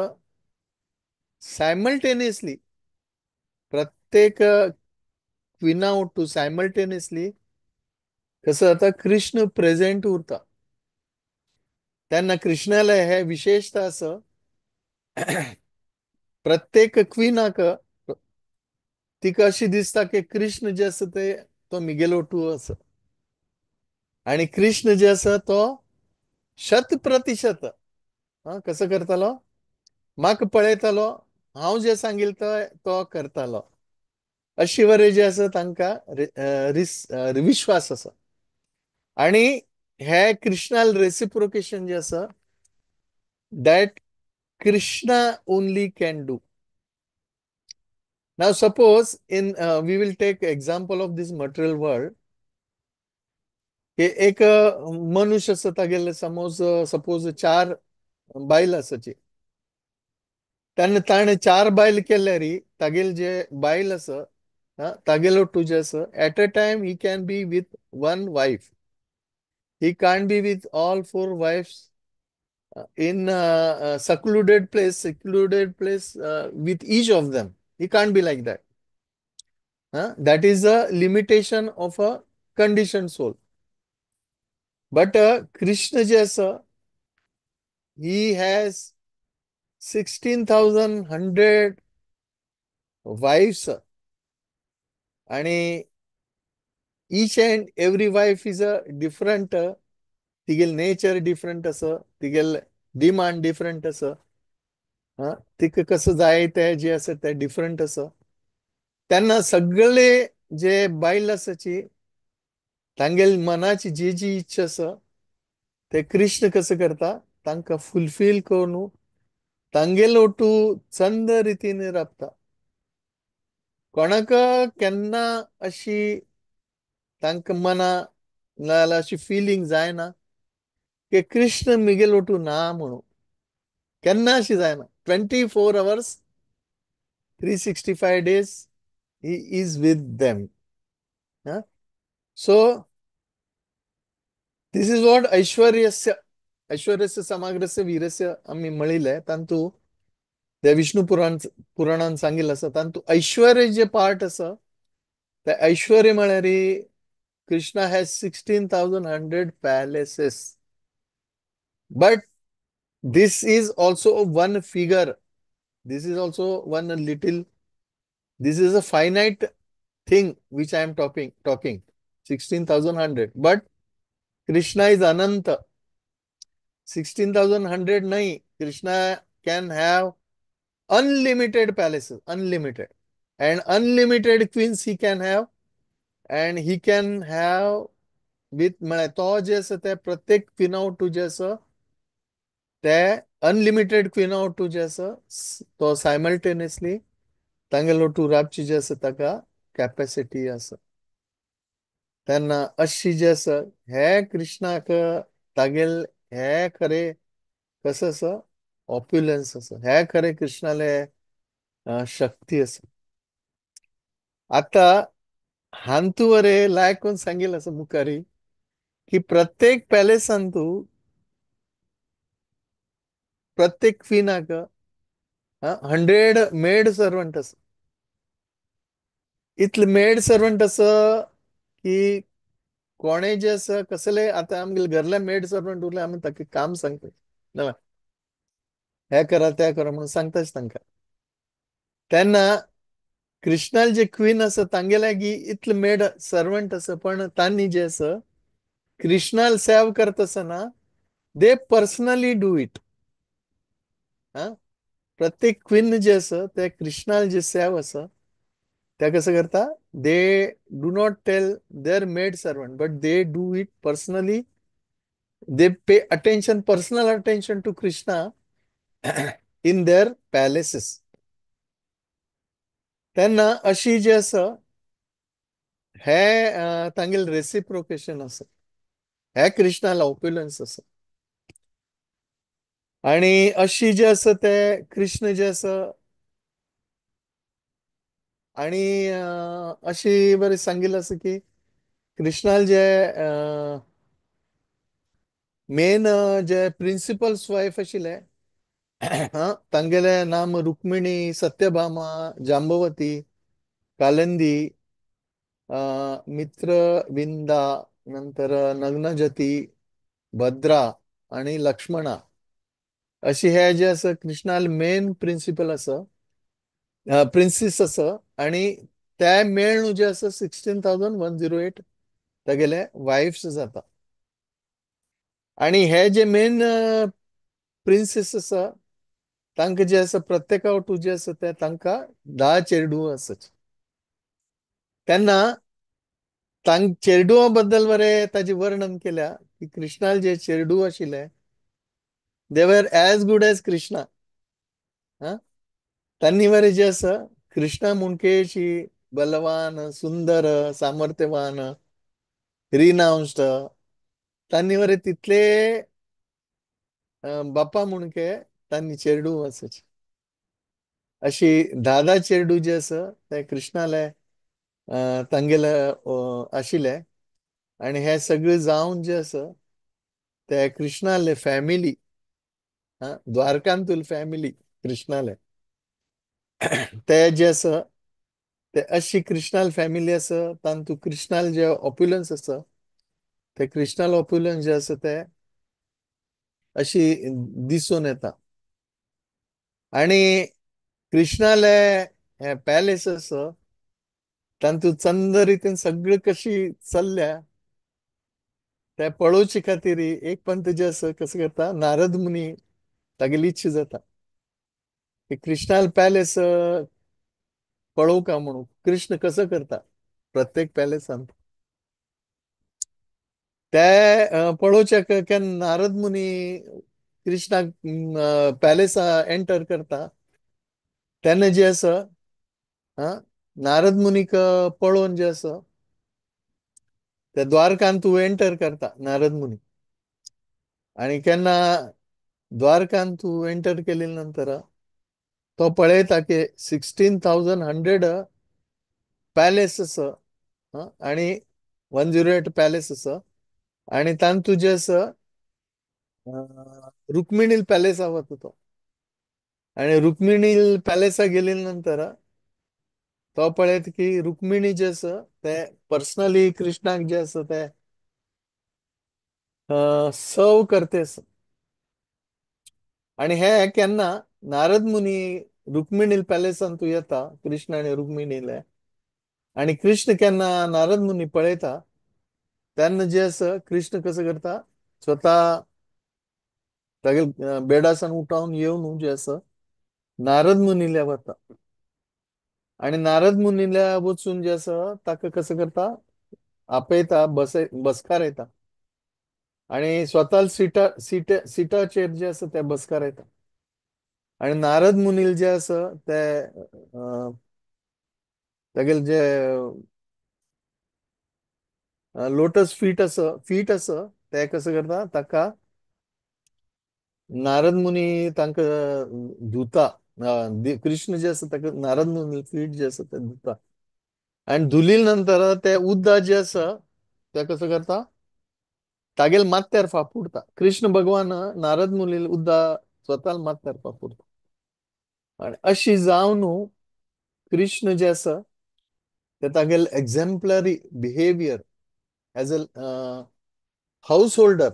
सायमल्टेनियसली प्रत्येक क्विना उठू सायमल्टेनियसली कसं जाता कृष्ण प्रेझेंट उरता. तेन्ना कृष्णाला हे विशेषता आसा प्रत्येक क्विनाक तिका अशी दिसता की कृष्ण जे आसा ते तो मिगेलो टू आसा. आणि कृष्ण जे आसा तो 100% कसं करतालो, म्हाका पळयतालो, हांव जे सांगिल तो करतालो, अशी वरे जे आसा तांकां विश्वास आसा. आणि हे कृष्णाल रेसिप्रोकेशन जे आसा that Krishna only can do. Now suppose we will take example of this material world. की एक मनुष्य आसा तागेले सपोज 4 बायल आसाची, तेन्ना ताणें 4 बायल केल्यार तागेल जे बायल आसा तागेलो टू जे आसा at a time he can be with 1 wife. He can't be with all 4 वायफ्स in secluded place with each of them. He can't be like that. That is a limitation of a conditioned soul. But Krishna जे असं, he has 16,100 wives, आणि each and every wife is a different, तिगेल nature different असं, तिगेल demand different असं, तिक कसं जायचंय जे असं ते डिफरंट असं. त्यांना सगळे जे बायल असाची तांगेल मनाची जी जी इच्छा असं ते कृष्ण कसं करता, तांकां फुलफिल करून तांगेल ओटू चंद रितीने राबता. कोणाक केन्ना अशी तांकां मना नाल्यार अशी फिलींग जायना की कृष्ण मिगेल ओटू ना म्हणून. केन्ना अशी जायना. 24 hours 365 days he is with them. So this is what ऐश्वर्यस्य समाग्रस्य वीरस्य आम्ही म्हणिल्ले. तांतू त्या विष्णू पुराणान सांगिल्लें आसा, तांतू ऐश्वर्य जे पार्ट आसा ते ऐश्वर्य म्हळ्यार Krishna has 16,100 palaces. But this is also one figure. This is also one little, this is a finite thing which I am talking. 16,100. But Krishna is Ananta. 16,100 nahi. Krishna can have unlimited palaces, unlimited. And unlimited queens he can have. And he can have with म्हळ्यार तो जे आसा ते प्रत्येक क्विनावटू जे आसा ते unlimited क्विनावटू जे आसा तो सायमल्टेनियसली तांगेलो टू राबची जे आसा ताका कॅपॅसिटी आसा. तेन्ना अशी जे आसा हे कृष्णाक तागेल हे खरे कसं आसा ऑप्युलन्स आसा, हे खरे कृष्णाले शक्ती आसा. आता हांतू वरे लायक कोण सांगिल्लें आसा मुखारी की प्रत्येक पॅलेसान तू प्रत्येक क्वीनाक 100 मेड सर्वंट आसा. इतले मेड सर्वंट आसा की कोणे जे आसा कसले आता आमगे घरले मेड सर्वंट उरले आमी ताका काम सांगता ना हे करा ते करा म्हणून सांगताच तांकां. तेन्ना कृष्णाल जे क्वीन आसा तांगे लागी इतले मेड सर्वंट आसा, पण तांणी जे आसा कृष्णाल सेव करता आसतना दे पर्सनली डू इट. प्रत्येक क्वीन जे आसा ते कृष्णाल जे सेव आसा ते कसं करता, they do not tell their maid servant but they do it personally. They pay attention, personal attention to Krishna in their palaces. त्यांना अशी जे आसा हे तांगेल रेसिप्रोकेशन आसा, हे कृष्णाला ऑप्युलन्स आसा. आणि अशी जे आसा ते कृष्ण जे आसा आणि अशी बरें सांगिल्लें आसा की कृष्णाल जे मेन जे प्रिन्सिपल्स वायफ आशिल्ले तांगेले नाम रुक्मिणी, सत्यभामा, जांबवती, कालिंदी, मित्रविंदा, नंतर नग्नजती, भद्रा आणि लक्ष्मणा अशी हे जे आसा कृष्णाल मेन प्रिन्सिपल आसा, प्रिन्सीस आसा. आणि ते मेळून जे आसा 16,108 तागेले वायफ्स जाता. आणि हे जे मेन प्रिन्सेस आसा तांकां जे आसा प्रत्येकावटू जे आसा ते तांकां 10 चेडूं आसात. तेन्ना चेडूं बद्दल बरें ताजे वर्णन केल्या की कृष्णाल जे चेडूं आशिल्ले दे were as good age Krishna. तांणी बरें जे आसा कृष्णा मुणकेशी बलवान, सुंदर, सामर्थ्यवान, रिनाउन्स्ड तांणी बरें तितले बापा मुणके तांणी चेडूं आसाचे. अशी 10 चेडूं जे आसा ते कृष्णाले तांगेले आशिल्ले. आणि हे सगळे जावन जे आसा ते कृष्णाले फॅमिली, द्वारकांतूल फॅमिली कृष्णाले ते जे आसा ते अशी कृष्णाल फॅमिली आसा तांतू कृष्णाल जे ऑप्युलन्स आसा ते कृष्णाल ऑप्युलन्स जे आसा ते अशी दिसून येता. आणि कृष्णाले हे पॅलेस आसा तांतू चंद रितीन सगळी कशी चल्ल्या ते पळोवचे खातीर एक पंत जे आसा कसं करता, नारद मुनी तागेली इच्छा जाता की कृष्णाल पॅलेस पळोवका म्हणून कृष्ण कसं करता प्रत्येक पॅलेसांत. ते पळोवच्याक केन्ना नारद मुनी कृष्णाक पॅलेसा एंटर करता तेन्ना जे आसा नारद मुनीक पळोवन जे आसा ते द्वारकांत तूं एंटर करता नारद मुनी. आणि केन्ना द्वारकांत तूं एंटर केले नंतर तो पळयता की 16,100 पॅलेस आसा आणि 108 पॅलेस आसा. आणि तांतू जे आसा रुक्मिणील पॅलेसा वता तो. आणि रुक्मिणील पॅलेसा गेले नंतर तो पळयता की रुक्मिणी जे आसा ते पर्सनली कृष्णाक जे आसा ते सर्व करते आसा. आणि हे केन्ना नारद मुनी रुक्मिणील पॅलेसान तू येता कृष्ण आणि रुक्मिणीले. आणि कृष्ण केन्ना नारद मुनी पळयता तेन्ना जे आसा कृष्ण कसं करता स्वता तागे बेडासान उठोवन येवन जे आसा नारद मुनीले वता. आणि नारद मुनीले वचून जे आसा ताका कसं करता आपयता बसकार येता. आणि स्वता सिटाचेर जे आसा ते बसकार येता. आणि नारद मुनील जे आसा ते तागेले जे लोटस फीट आसा ते कसं करता ताका नारद मुनी तांकां धुता. कृष्ण जे आसा ताका नारद मुनी फीट जे आसा ते धुता. आणि धुली नंतर ते उद्दा जे आसा ते कसं करता तागेल माथ्यार फापुडता. कृष्ण भगवान नारद मुनील उद्दा स्वता माथ्यार फापुडता. आणि अशी जावन कृष्ण जे आसा ते तागेल exemplary behaviour as a householder.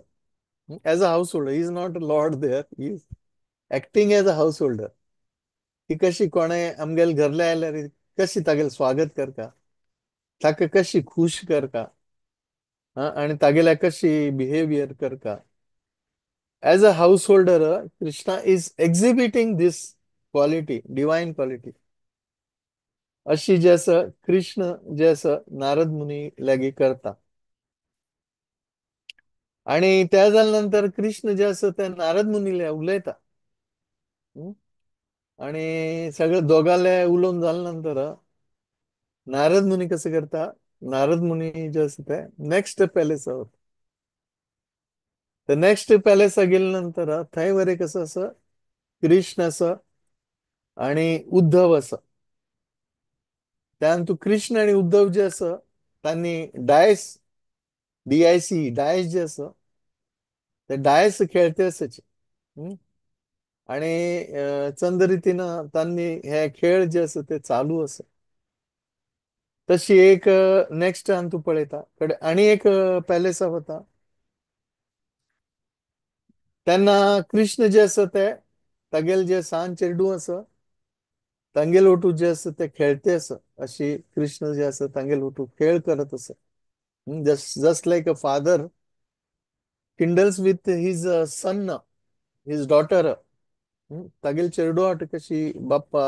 As a householder, he is not a lord there, he is acting as a householder. की कशी कोणे आमगेल घरले आयल्यार कशी तागेल स्वागत करता, ताका कशी खुश करता आणि तागेल्या कशी बिहेवियर करता. As a householder Krishna is exhibiting this quality, divine quality. अशी जे आसा कृष्ण जे आसा नारद मुनी लागी करता. आणि त्या जाल्या कृष्ण जे आसा ते नारद मुनीले उलयता. हं? आणि सगळं दोगाले उलोवन जाल्या नंतर नारद मुनी कसं करता, नारद मुनी जे आसा ते नेक्स्ट पॅलेस वता. नेक्स्ट पॅलेसा गेल्या नंतर थंय वरे कसं आसा कृष्ण आसा आणि उद्धव आसा. त्यानंतर कृष्ण आणि उद्धव जे आसा त्यांनी डायस जे आसा ते डायस खेळते असायचे. आणि चंद रितीनं त्यांनी हे खेळ जे आसा ते चालू आसा. तशी एक नेक्स्ट तूं पळयता आणि एक पॅलेसा वता तेन्ना कृष्ण जे आसा ते तागेले जे सांज चेडूं आसा तांगेल ओटू जे आसा ते खेळते आसा. अशी कृष्ण जे आसा तांगेल ओटू खेळ करत आसा. Just like a father kindles with his son, his daughter. तागेल चेडूं आट कशी बाप्पा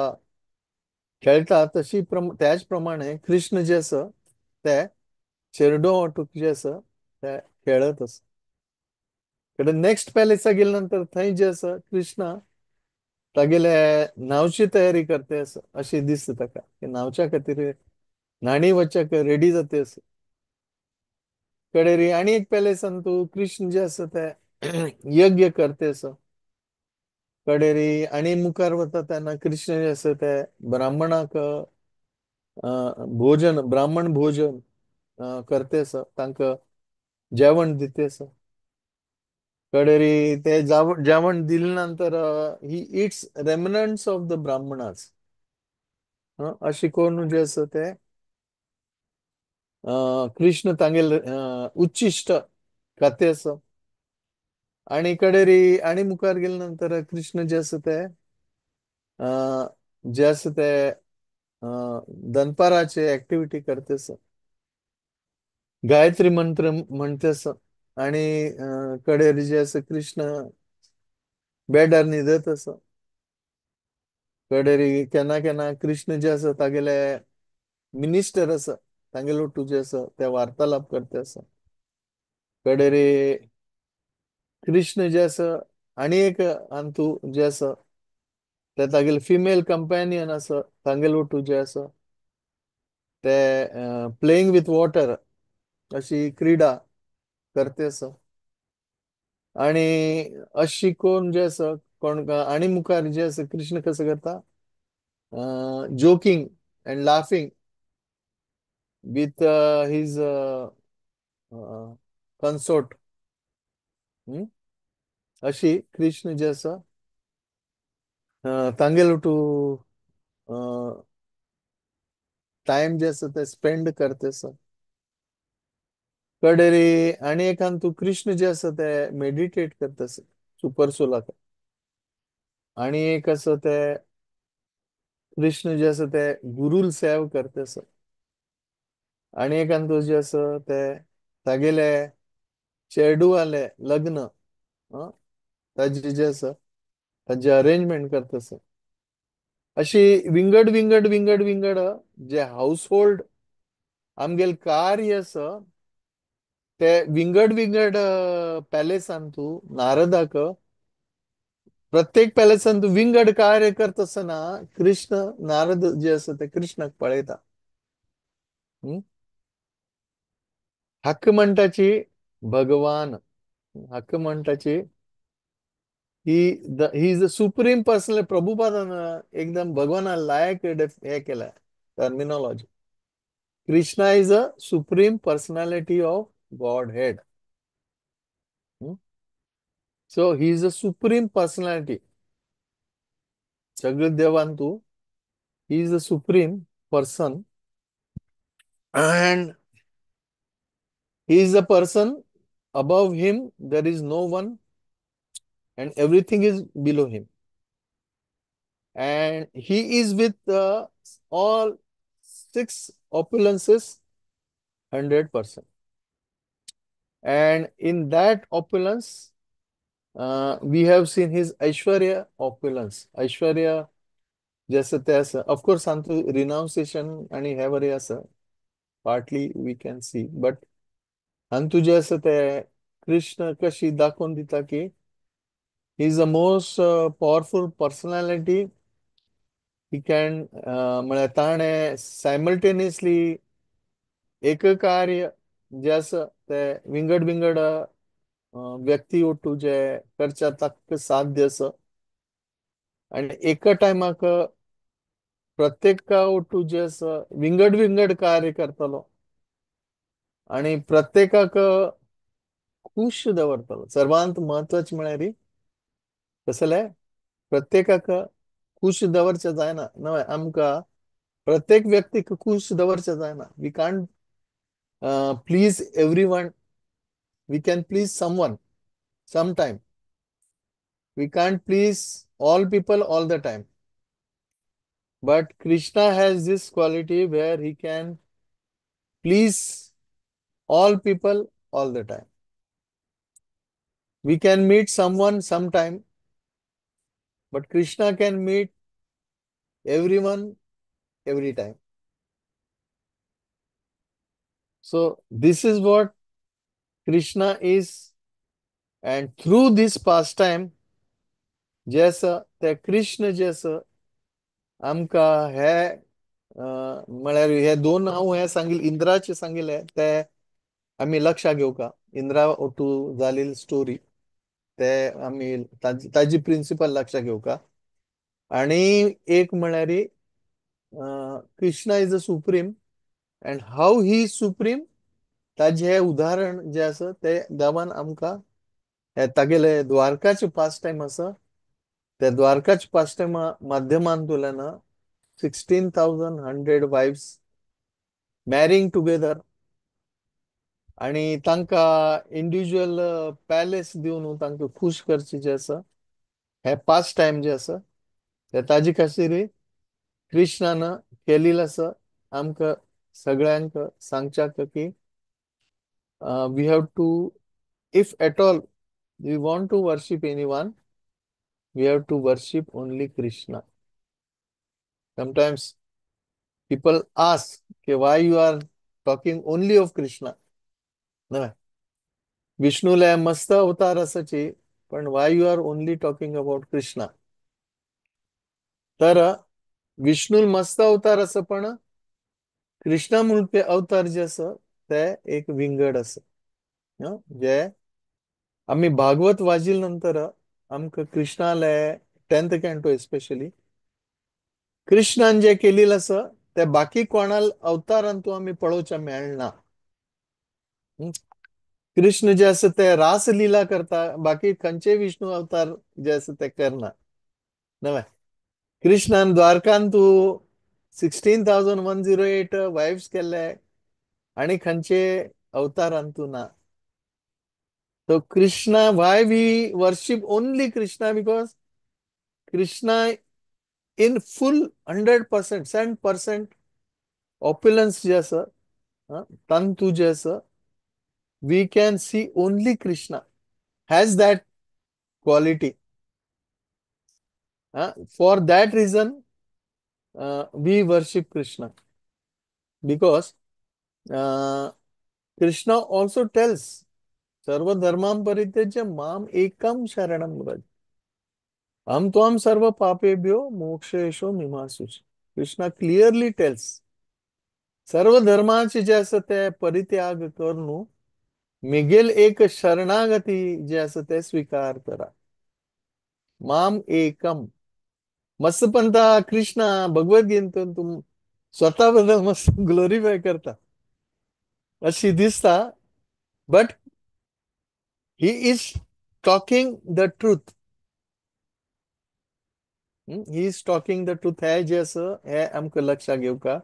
खेळटा तशी त्याच प्रमाणे कृष्ण जे आसा ते चेडूं ओटूक जे आसा ते खेळत आसा. नेक्स्ट पॅलेसा गेल्या नंतर थंय जे आसा कृष्णा तागेले नावची तयारी करते आसा अशी दिसता ताका की नावच्या खातीर न्हाणी वचक रेडी जाते आसा. कडेरी आणि एक पॅलेसान तू कृष्ण जे आसा ते यज्ञ करते आसा. कडेरी आणि मुखार वता तेन्ना कृष्ण जे आसा ते ब्राह्मणाक ब्राह्मण भोजन करते आसा, तांकां जेवण दिते आसा. कडेरी ते जेवण दिले नंतर ही इट्स रेमनंट्स ऑफ द ब्राह्मणास. अशी कोण जे आसा ते कृष्ण तांगेल उच्चिष्ट खाते आसा. आणि कडेरी आणि मुखार गेले नंतर कृष्ण जे आसा ते जे आसा ते दनपाराचे ऍक्टिव्हिटी करतेस, गायत्री मंत्र म्हणतेस. आणि कडेरी जे आसा कृष्ण बेडार न्हिदत आसा. कडेरी केन्ना केन्ना कृष्ण जे आसा तागेले मिनिस्टर आसा तांगेलो जे आसा ते वार्तालाप करता आसा. कडेरी कृष्ण जे आसा आणि एक अंतू जे आसा ते तागेले फिमेल कंपॅनियन आसा तांगेलो जे आसा ते प्लेइंग विथ वॉटर अशी क्रीडा करते आसा. आणि अशी कोण जे आसा कोण आणि मुखार जे आसा कृष्ण कसं करता joking and laughing with his consort. अशी कृष्ण जे आसा तांगेलो टाइम जे आसा ते स्पेंड करते आसा. कडेरी आणि एकान तू कृष्ण जे आसा ते मेडिटेट करता आसा सुपर सोलाक. आणि एक आसा ते कृष्ण जे आसा ते गुरुल सेव करता आसा. आणि एकान तू जे आसा ते तागेले चेडूवाले लग्न ताजे जे आसा ताजे अरेंजमेंट करता आसा. अशी विंगड विंगड विंगड विंगड जे हाऊस होल्ड आमगेल कार्य आसा ते विंगड विंगड पॅलेसान तू नारदाक प्रत्येक पॅलेसान तू विंगड कार्य करता आसतना कृष्ण नारद जे आसा ते कृष्णाक पळयता. हक्क म्हणटाची भगवान हक्क म्हणटाची he is the supreme personal. प्रभुपादान एकदम भगवाना लायक हे केला terminology. Krishna is a supreme personality of godhead. So he is a supreme personality. सगळे देवान तू he is a supreme person and he is a person. Above him there is no one and everything is below him, and he is with all six opulences 100%. And in that opulence we have seen his Aishwarya opulence. Aishwarya जसं ते असं of course आमचं रिनाउन्सिएशन आणि हे बरे असं partly we can see. But आणि तुझे असं ते कृष्ण कशी दाखवून दिता की he is the most powerful personality. He can म्हळ्यार ताणे सायमल्टेनियसली एक कार्य जे असं ते विंगड विंगड व्यक्ती ओटू जे करच्या तक साध्य असं. आणि एका टायमाक प्रत्येका ओटू जे असं विंगड विंगड कार्य करतलो आणि प्रत्येकाक खुश दवरतलो. सर्वांत महत्वाचे म्हळ्यार कसले प्रत्येकाक खुश दवरचे जायना न्हय. आमकां प्रत्येक व्यक्तीक खुश दवरचे जायना. We can't please everyone. We can please someone sometime. We can't please all people all the time. But Krishna has this quality where he can please all people all the time. We can meet someone sometime, but Krishna can meet everyone every time. So this is what Krishna is, and through this pastime जसं ते कृष्ण जसं आमकां हे म्हळ्यार हे दोन हांव हे सांगिल्ले इंद्राचे सांगिल्ले ते आमी लक्षात घेवका. इंद्रा ओटू जालेली स्टोरी ते आमी ताजी प्रिन्सिपल लक्षात घेवका. आणि एक म्हळ्यार Krishna is a supreme and how he supreme ताजे हे उदाहरण जे आसा ते देवान आमकां हे तागेले द्वारकाचे पास्ट टाइम आसा ते द्वारकाचे पास्ट टाइमा माध्यमांतल्यान 16,100 wives marrying together आणि तांका इंडिव्हिज्युअल पॅलेस दिवन तांकां खुश करचें आसा हे पास्ट टाइम जे आसा ते ताजे खातीर कृष्णान केलेलं आसा आमकां सगळ्यांक सांगच्याक की we have to if at all we want to worship anyone we have to worship only Krishna sometimes people ask कि why you are talking only of Krishna ना विष्णूला मस्त अवतार असाची पण why you are only talking about Krishna तर विष्णू मस्त अवतार असं पण कृष्णा म्हणून ते अवतार जे असं ते एक विंगड असं जे आम्ही भागवत वाजिल नंतर आमक कृष्णाले 10th कॅन्टो एस्पेशली कृष्णान जे केलेलं असं ते बाकी कोणाल अवतारान तू आम्ही पळोवच्या मेळना कृष्ण जे असं ते रासलीला करता बाकी खंयचे विष्णू अवतार जे असं ते करना नव्हे कृष्णान द्वारकान तू 16,108 वाईफ्स केले आणि खंयचे अवतारान तू ना So Krishna, why we worship only Krishna? Because Krishna in full 100%, 100% opulence जैसा, तंतु जैसा, we can see only Krishna has that quality. For that reason, we worship Krishna because Krishna also tells, सर्व धर्मां परित्यज्य ma'am एकम शरणम व्रज हम त्वाम सर्व पापेभ्यो मोक्षेशो मिमांशुच Krishna clearly tails सर्व धर्माचे जे असं ते परित्याग करून मिगेल एक शरणागती जे असं ते स्वीकार करा माम एकम मस्त पंता कृष्णा भगवद्गीतेतून तुम स्वतःबद्दल मस्त ग्लोरीफाय करता अशी दिसता but he is talking the truth he is talking the truth है जे असं हे आमकां लक्षात घेवका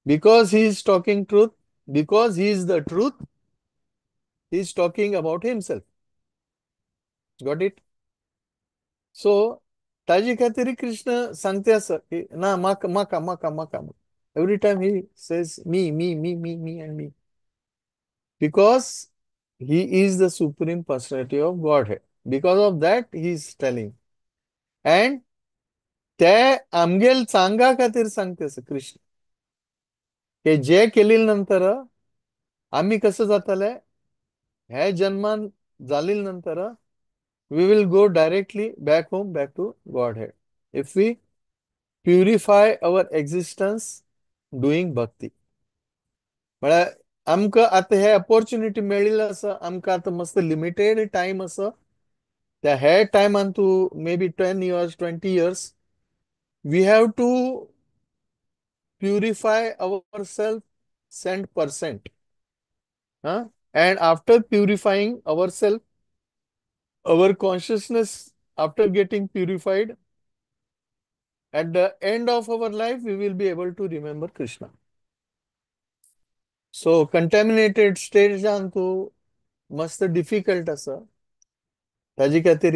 because he is talking truth because he is the truth he is talking about himself got it so ताजी खातीर कृष्ण सांगते असं की ना माका माका माका माका every time he says me and me because he is the supreme personality of Godhead because of that he is telling and ते आमगेल सांगा खातीर सांगते असं कृष्ण की जे केलेल्या नंतर आम्ही कसं जातले हे जन्मान जालेल नंतर we will go directly back home back to Godhead if we purify our existence doing bhakti म्हळ्यार आमकां आता हे अपॉर्च्युनिटी मेळिल्लो आसा आमकां आता मस्त लिमिटेड टाइम आसा त्या हे टायमान तू may be 10 years 20 years we have to purify ourselves 100% and after purifying ourselves our consciousness after getting purified at the end of our life we will be able to remember Krishna so contaminated state jantu mast difficult asa ताजी खातीर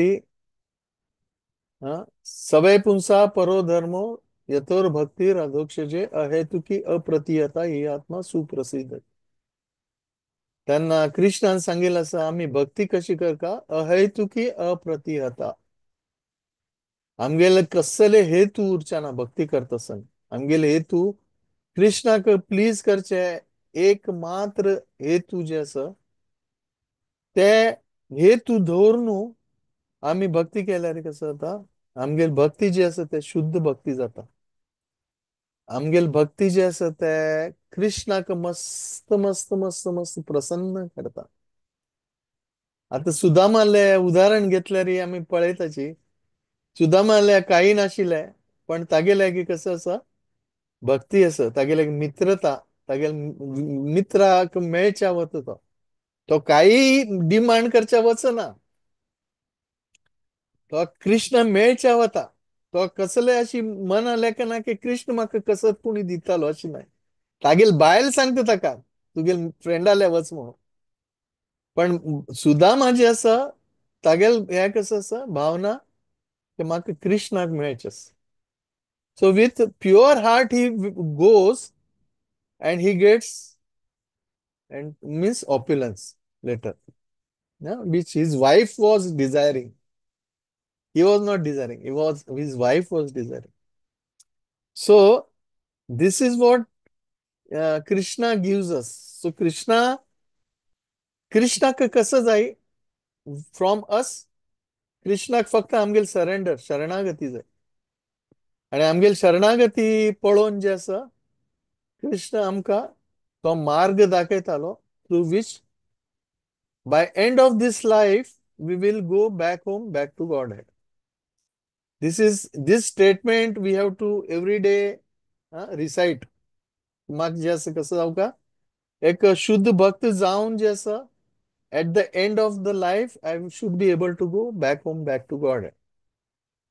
सवय पुंसा परो धर्मो यथोर भक्ती अधोक्षजे अहेतुकी अप्रतिहता ही आत्मा सुप्रसिद्ध त्यांना कृष्णान सांगेल असं आम्ही भक्ती कशी करता अहेतुकी अप्रतिहता आमगेले कसले हेतू उरच्याना भक्ती करतसन आमगेले हेतू कृष्णाक प्लीज करचे एकमात्र हेतू जे आसा ते हेतू धरून आम्ही भक्ती केल्यार कसं जाता आमगेल भक्ती जी आसा ते शुद्ध भक्ती जाता आमगेल भक्ती जी आसा ते कृष्णाक मस्त मस्त मस्त मस्त प्रसन्न करता आता सुदामाले उदाहरण घेतल्यार आम्ही पळयताची सुदामाले काही नाशिल्ले पण तागेले कसं आसा भक्ती आसा तागेले मित्रता तागेले मित्राक मेळच्या वता तो काही डिमांड करच्या वचना तो कृष्ण मेळच्या वता तो कसले अशी मन आल्या ना की कृष्ण म्हाका कसत कोणी दितालो अशी नाही. तागेल बायल सांगता ताका तुगेल फ्रेंडाले वच म्हणून. पण सुदामा जे आसा तागेल हे कसं आसा भावना की म्हाका कृष्णाक मेळचें. So with pure heart he goes and he gets and means opulence later, yeah, which his wife was desiring. He was not desiring, his wife was desiring. So this is what Krishna gives us. So Krishna का कसं जाय from us. कृष्णाक फक्त आमगेल surrender शरणागती जाय. आणि आमगेल शरणागती पळोवन जे आसा कृष्ण आमकां तो मार्ग दाखयतालो through which by end of this life we will go back home, back to Godhead. This statement we have to every day recite. माग जे असं कसं जाऊ का एक शुद्ध भक्त जाऊन जे असं at the end of the life I should be able to go back home, back to Godhead.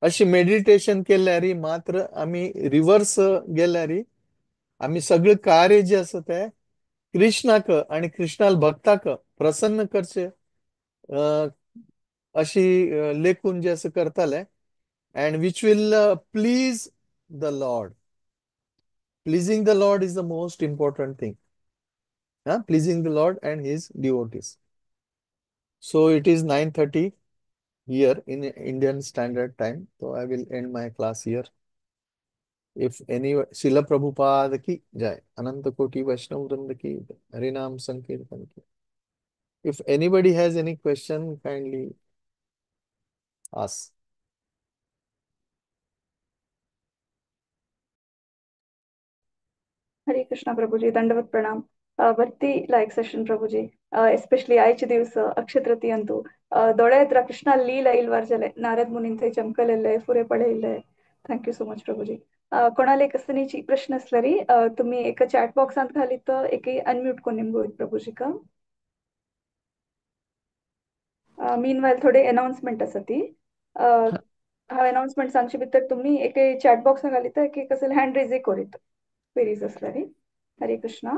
अशी मेडिटेशन केल्यारी मात्र आम्ही रिव्हर्स गेल्यारी आम्ही सगळं कार्य जे असं ते कृष्णाक आणि कृष्णाल भक्ताक प्रसन्न करचे अशी लेखून जे असं करताले and which will please the Lord. Pleasing the Lord is the most important thing. Pleasing the Lord and his devotees. So it is 9:30 here in Indian Standard Time. So I will end my class here. If any Srila Prabhupada ki jai, Ananta Koti Vaishnav Vrinda ki jai, Harinam Sankirtan ki. If anybody has any question, kindly ask. हरे कृष्णा प्रभूजी, दंडवत प्रणाम. वरती like session Prabhuji, especially आयचे दिवस अक्षय तृतीयंतू दोळे हत्र कृष्णा लीला इल्वार्जले नारद मुनीन थंय चमकलेले फुरे पळयले. Thank you so much Prabhuji. कोणाले कसनीची प्रश्न असलरी तुम्ही एक चॅट बॉक्सात घालीत एक अनम्यूट कोण निंबू प्रभूजी का. मीनवाईल थोडे अनाउन्समेंट आसा ती हांव अनाउन्समेंट सांगचे भितर तुम्ही एक चॅट बॉक्स घालीत एक कसले हँड रेज करीत क्वेरीज असल्यारी. हरे कृष्णा.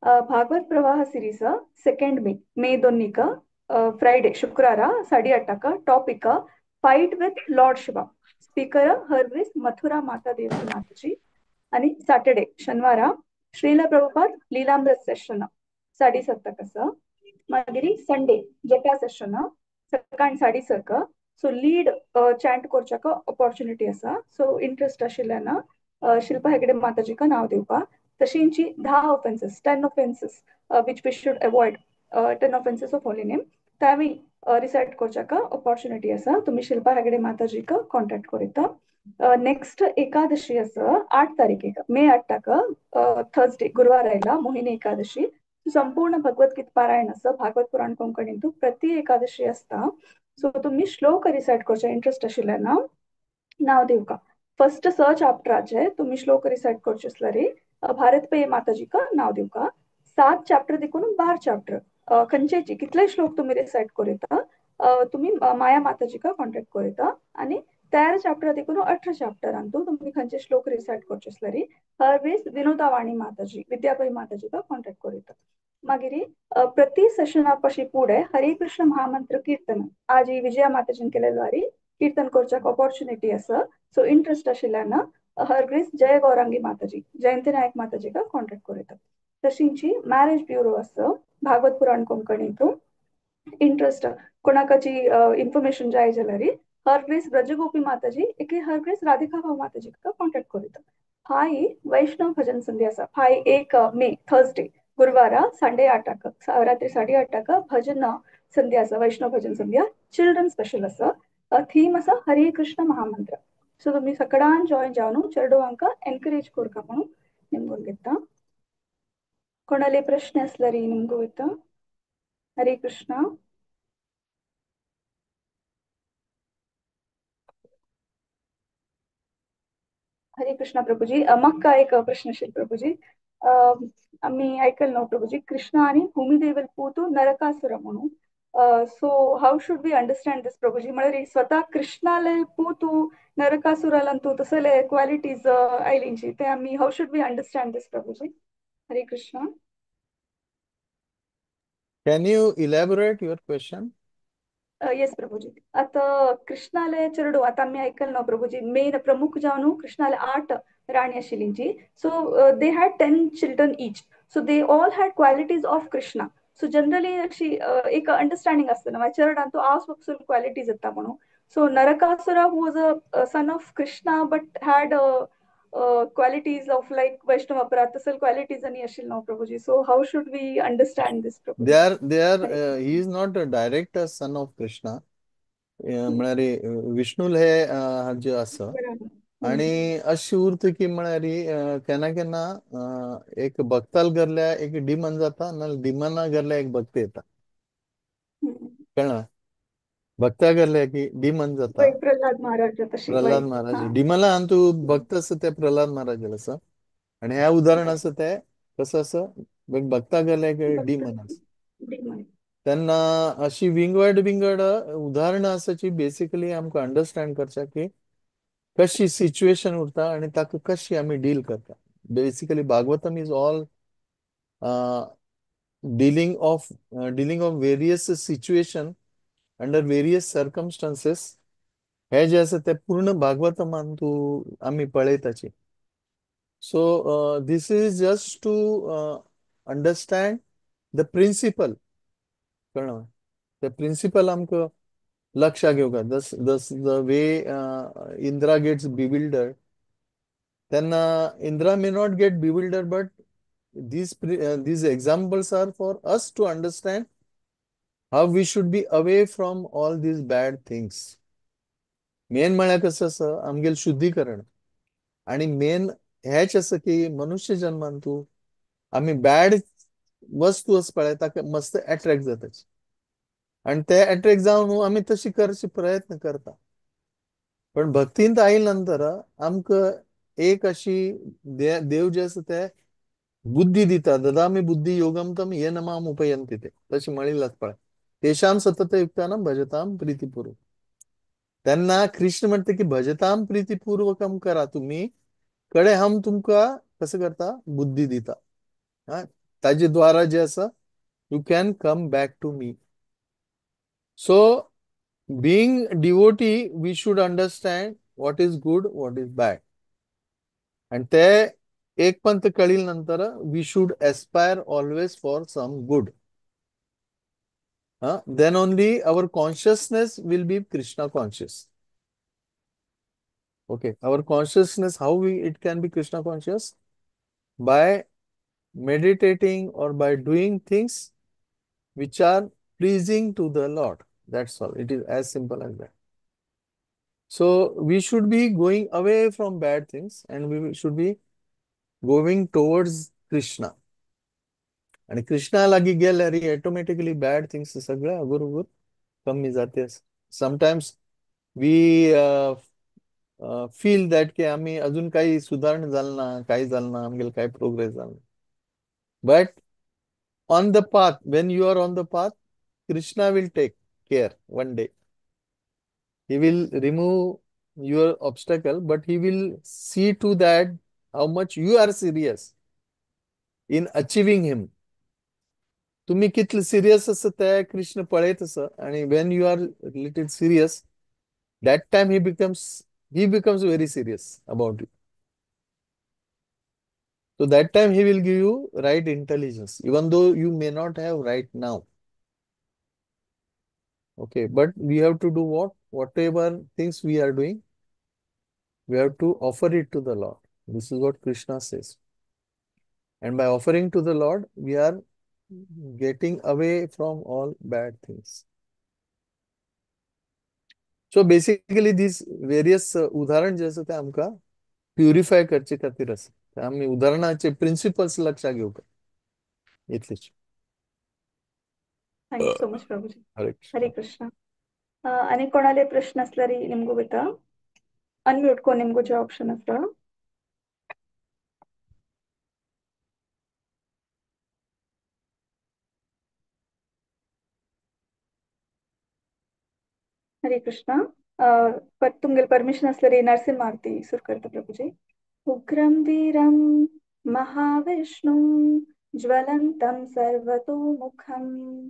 भागवत प्रवाह सिरीज सेकेंड मे 2 फ्राइडे शुक्रारा 8:30 topic fight with lord Shiva. Speaker हरग्रीस मथुरा माता देवकी माताजी. आणि सॅटर्डे शनिवारा श्रीला प्रभुपाद लीलामृत सेशन 7:30 मागीर संडे जटा सेशन सकाळी 6:30. सो लीड चॅन्ट करच्याक ऑपॉर्च्युनिटी आसा. सो इंटरेस्ट आशिल्ल्यान शिल्पा हेगडे माताजीका नाव दिवपा. तशींची 10 offences 10 offences which we should avoid 10 offences of holy name त्यावी रिसाइट करच्याक ऑपॉर्च्युनिटी आसा. तुम्ही शिल्पा हेगडे माताजीका कॉन्टॅक्ट करिता. नेक्स्ट एकादशी आसा 8 तारीख मे 8 थर्सडे गुरुवार आयला मोहिनी एकादशी. संपूर्ण भगवद्गीत पारायण आसा भागवत पुराण कोंकणीतू प्रति एकादशी असता. सो तुम्ही श्लोक रिसाइट करचे इंटरेस्ट आशिल्ल्यान नाव दिवका. फर्स्ट सर्च चॅप्टराचे तुम्ही श्लोक रिसाइट करचे असल्यारी भारत पे माताजी का नाव दिवका. 7 चॅप्टर देखून 12 चॅप्टर खंयचेची कितले श्लोक तुम्ही रिसाइट करिता तुम्ही माया माताजी का कॉन्टॅक्ट करिता. आणि 13 चॅप्टर देखून 18 चॅप्टरांतू तुम्ही खंयचे श्लोक रिसाइट करचे असल्यारी हरवेस विनोदा वाणी माताजी विद्याबाई माताजी का कॉन्टॅक्ट करिता. मागीर प्रति सेशनापाशी पुढे हरे कृष्ण महामंत्र कीर्तन आज ही विजया माताजीन केलेलो वारी कीर्तन करच्याक ऑपॉर्च्युनिटी आसा. सो इंटरेस्ट आशिल्ल्यान हरग्रीस जय गौरांगी माताजी जयंती नायक माताजी का कॉन्टॅक्ट करिता. तशींची मॅरेज ब्युरो आसा भागवत पुराण कोंकणीतू इंटरेस्ट कोणाकाची इन्फॉर्मेशन जाय जाल्यार हरग्रीस ब्रजगोपी माताजी एक हरग्रीस राधिका भाव माताजी का कॉन्टॅक्ट करिता. हाई वैष्णव भजन संधी आसा 1 मे थर्सडे गुरुवार 8:30 रात्री 8:30 भजन संधी आसा वैष्णव भजन संध्या चिल्ड्रन स्पेशल आसा. थीम आसा हरे कृष्ण महामंत्र. सो तुम्ही सगळ्यां जॉईन जावन चेडो हांकां एनकरेज करता म्हणून निमगून घेता. कोणाले प्रश्न असल्यार निमगू घेता. हरे कृष्ण. हरे कृष्ण प्रभूजी. म्हाका एक प्रश्न आशिल्लो प्रभूजी. आम्ही ऐकलं न्हू प्रभूजी कृष्ण आणि भूमिदेवी पूत नरकासुर म्हणून So how should we understand this, Prabhuji? म्हणजे स्वतः कृष्णाला तू नरकासुराला तू तसले क्वालिटीज आयलींची ते आम्ही how should we understand this, Prabhuji? Hare Krishna. Can you elaborate your question? Yes Prabhuji. आता कृष्णाला चरडू आता आम्ही ऐकलं ना प्रभूजी मेन प्रमुख जावू कृष्णाला 8 राणी आशिलींची. So they had 10 children each. So they all had qualities of Krishna. So generally अशी एक अंडरस्टँडिंग असतं ना चरडान तो आसपासून क्वालिटीज येतात म्हणून. So Narakasura was a son of Krishna but had qualities of like Vaishnava Aparat, तसल qualities आणि असेल ना Prabhuji. So how should we understand this, They Prabhuji? are हरे he is not a direct son of Krishna. म्हळ्यारी विष्णूल हे हाजे असं आणि अशी उरत की म्हळ्यारी केन्ना केन्ना एक भक्ताल गरल्या एक डिमन जाता ना डिमना गरल्या एक भक्त येता कळना भक्ता गरल्या की डिमन जाता प्रल्हाद महाराज तशी प्रल्हाद वाईट. महाराज हा. डिमला आणि तू भक्त असं ते प्रल्हाद महाराज असं आणि ह्या उदाहरण असं ते कसं असं एक भक्ता गरल्या की भक्त डिमन असं demon. त्यांना अशी विंगड विंगड उदाहरणं असाची बेसिकली आमकां अंडरस्टँड करच्या की कशी सिच्युएशन उरता आणि ताका कशी आम्ही डील करता basically Bhagavatam is all dealing of various situation under various circumstances हे जे आसा ते पूर्ण भागवतमान तू आम्ही पळयताची so this is just to understand the principle कळना ते प्रिन्सिपल आमकां लक्षात घेवका thus thus the way Indra gets bewildered then Indra may not get bewildered, but these examples are for us to understand how we should be away from all these bad things. Main म्हळ्यार कसं असं आमगेल शुद्धीकरण आणि main हेच असं की मनुष्य जन्मान तू आम्ही बॅड वस्तू असं पळय ताका मस्त अट्रॅक्ट जाताची आणि ते अट्रॅक्ट जावन आम्ही तशी करचे प्रयत्न करता पण भक्तींत आयिल नंतर आमकां एक अशी देव जे आसा ते बुद्धी दिता ददामी बुद्धी योगम तम ये नमाम उपयंती ते तशी म्हणिलात पळय तेषाम सतत युक्तानां भजताम प्रीतीपूर्वक त्यांना कृष्ण म्हणते की भजताम प्रीतीपूर्वकम करा तुम्ही कडे हम तुमका कसं करता बुद्धी दिता हा ताजे द्वारा जे आसा you can come back to me so being devotee we should understand what is good what is bad and ते एक पंथ कळील नंतर we should aspire always for some good then only our consciousness will be Krishna conscious. Okay, our consciousness, how it can be Krishna conscious? By meditating or by doing things which are pleasing to the Lord. That's all. It is as simple as that. So we should be going away from bad things and we should be going towards Krishna. आणि कृष्णा लागी गेल्यार automatically bad things सगळे अगोर अगोर कमी जाते sometimes we feel that की आम्ही अजून काही सुधारणा झालं ना काही झालं ना आमगेलं काही प्रोग्रेस झालं but on the path when you are on the path Krishna will take care one day he will remove your obstacle but he will see to that how much you are serious in achieving him तुम्ही कितले serious असं त्या कृष्ण पळयत असं आणि when you are little serious that time he becomes very serious about you so that time he will give you right intelligence even though you may not have right now okay but we have to do whatever things we are doing we have to offer it to the Lord. This is what Krishna says. And by offering to the Lord, we are getting away from all bad things. So basically, these various उदाहरण जे असं ते आमकां purify करचे खातीर आसा ते आमी उदाहरणाचे प्रिन्सिपल्स लक्षात घेवक इतलेच thank you so much Prabhuji. Hare Hare Krishna Krishna. आणि कोणाले प्रश्न असल्यारी निमगो बेता अनम्यूट को निमगोचे ऑप्शन असतं. हरे कृष्ण. तुमगेल परमिशन असलेली नरसिंह आरती सुरू करतो प्रभूजी. उग्रं वीरं महाविष्णुं ज्वलन्तं सर्वतोमुखं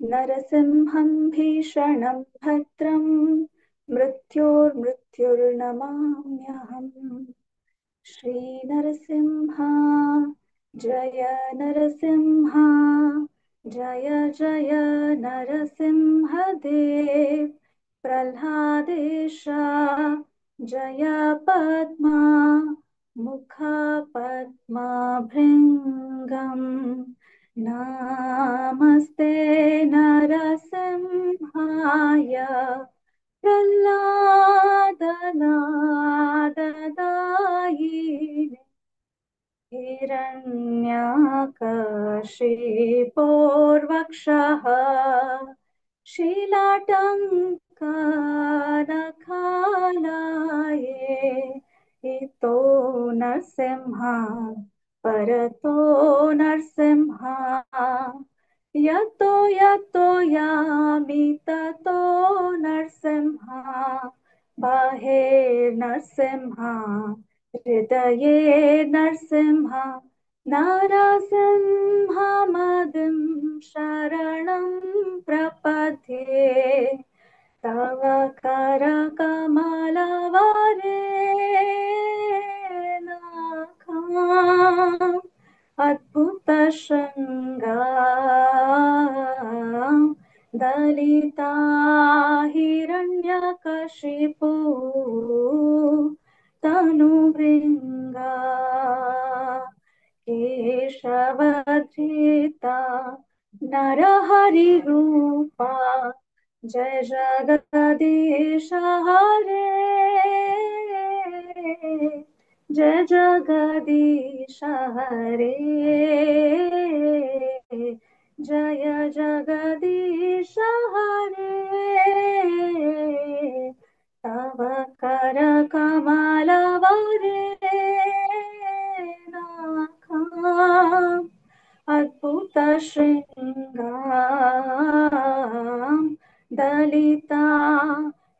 नरसिंहं भीषणं भद्रं मृत्योर्मृत्युर्नमाम्यहम्. श्रीनरसिंह जय नरसिंह जय जय नरसिंहदेव. प्रह्लादेश जय पद्मा मुख पद्मभृङ्गम्. नमस्ते नरसिंहाय प्रह्लादनाददायिने हिरण्यकशिपोर्वक्षः शीलाटङ्कनखालाये इतो नरसिंह परतो नरसिंह यतो यतो यामि ततो नरसिंह बाहेर्नरसिंह हृदये नरसिंह नरसिंहमदिं शरणं प्रपद्ये तव करकमलवरेणाखाम् अद्भुतशृङ्गां दलिता हिरण्यकशिपु तनुभृङ्गा केशवधृता नरहरिरूपा जय जगदीश हरे जय जगदीश हरे जय जगदीश हरे. तव करकमलवरेणाखाम् अद्भुतशृङ्गां दलिता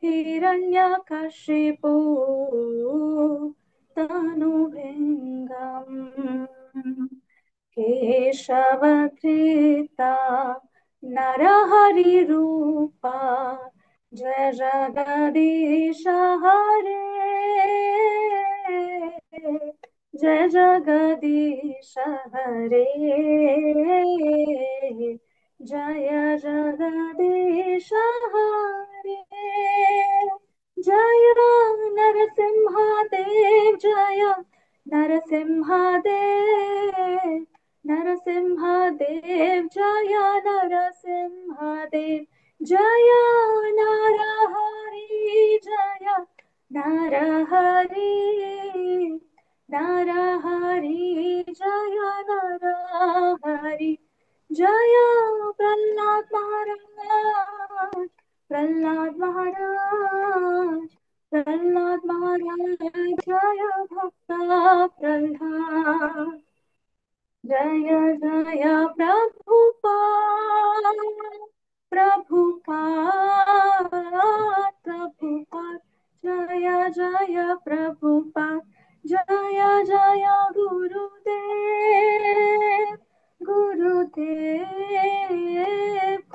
हिरण्यकशिपु तनुभृङ्गम्. केशवधृता नरहरिरूपा जय जगदीश हरे जय जगदीश हरे जय जगदीश हरे. जय नरसिंहदेव जय नरसिंहदेव नरसिंहदेव जय नरसिंहदेव जय नरहरि जय नरहरि नरहरि जय नरहरि जय प्रह्लाद महाराज प्रह्लाद महाराज प्रह्लाद महाराज जय भक्त प्रह्लाद जय जय प्रभुपाद प्रभुपाद प्रभुपाद जय जय प्रभुपाद जय जय गुरुदेव गुरुदेव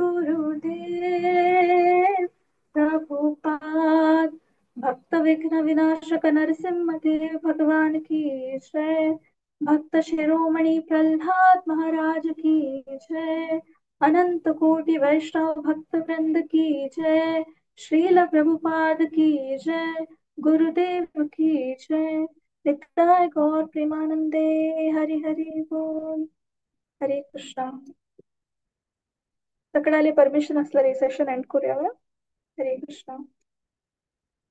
गुरुदेव प्रभुपाद. भक्त विघ्न विनाशक नरसिंह देव भगवान की जय. भक्त शिरोमणि प्रह्लाद महाराज की जय. अनंत कोटि वैष्णव भक्त वृंद की जय. श्रील प्रभुपाद की जय. गुरुदेव की जय. नित्याय गौर प्रेमानंदे हरि हरि बोल. हरे कृष्ण. सगळ्याले परमिशन असलेले सेशन एंड करूया. हरे कृष्ण.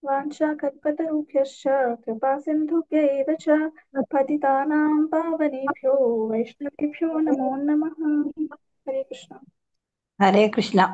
वाञ्छा कल्पतरुभ्यश्च कृपा सिन्धुभ्यैव च पतितानां पावनेभ्यो वैष्णवेभ्यो नमो नमः. हरे कृष्ण. हरे कृष्ण.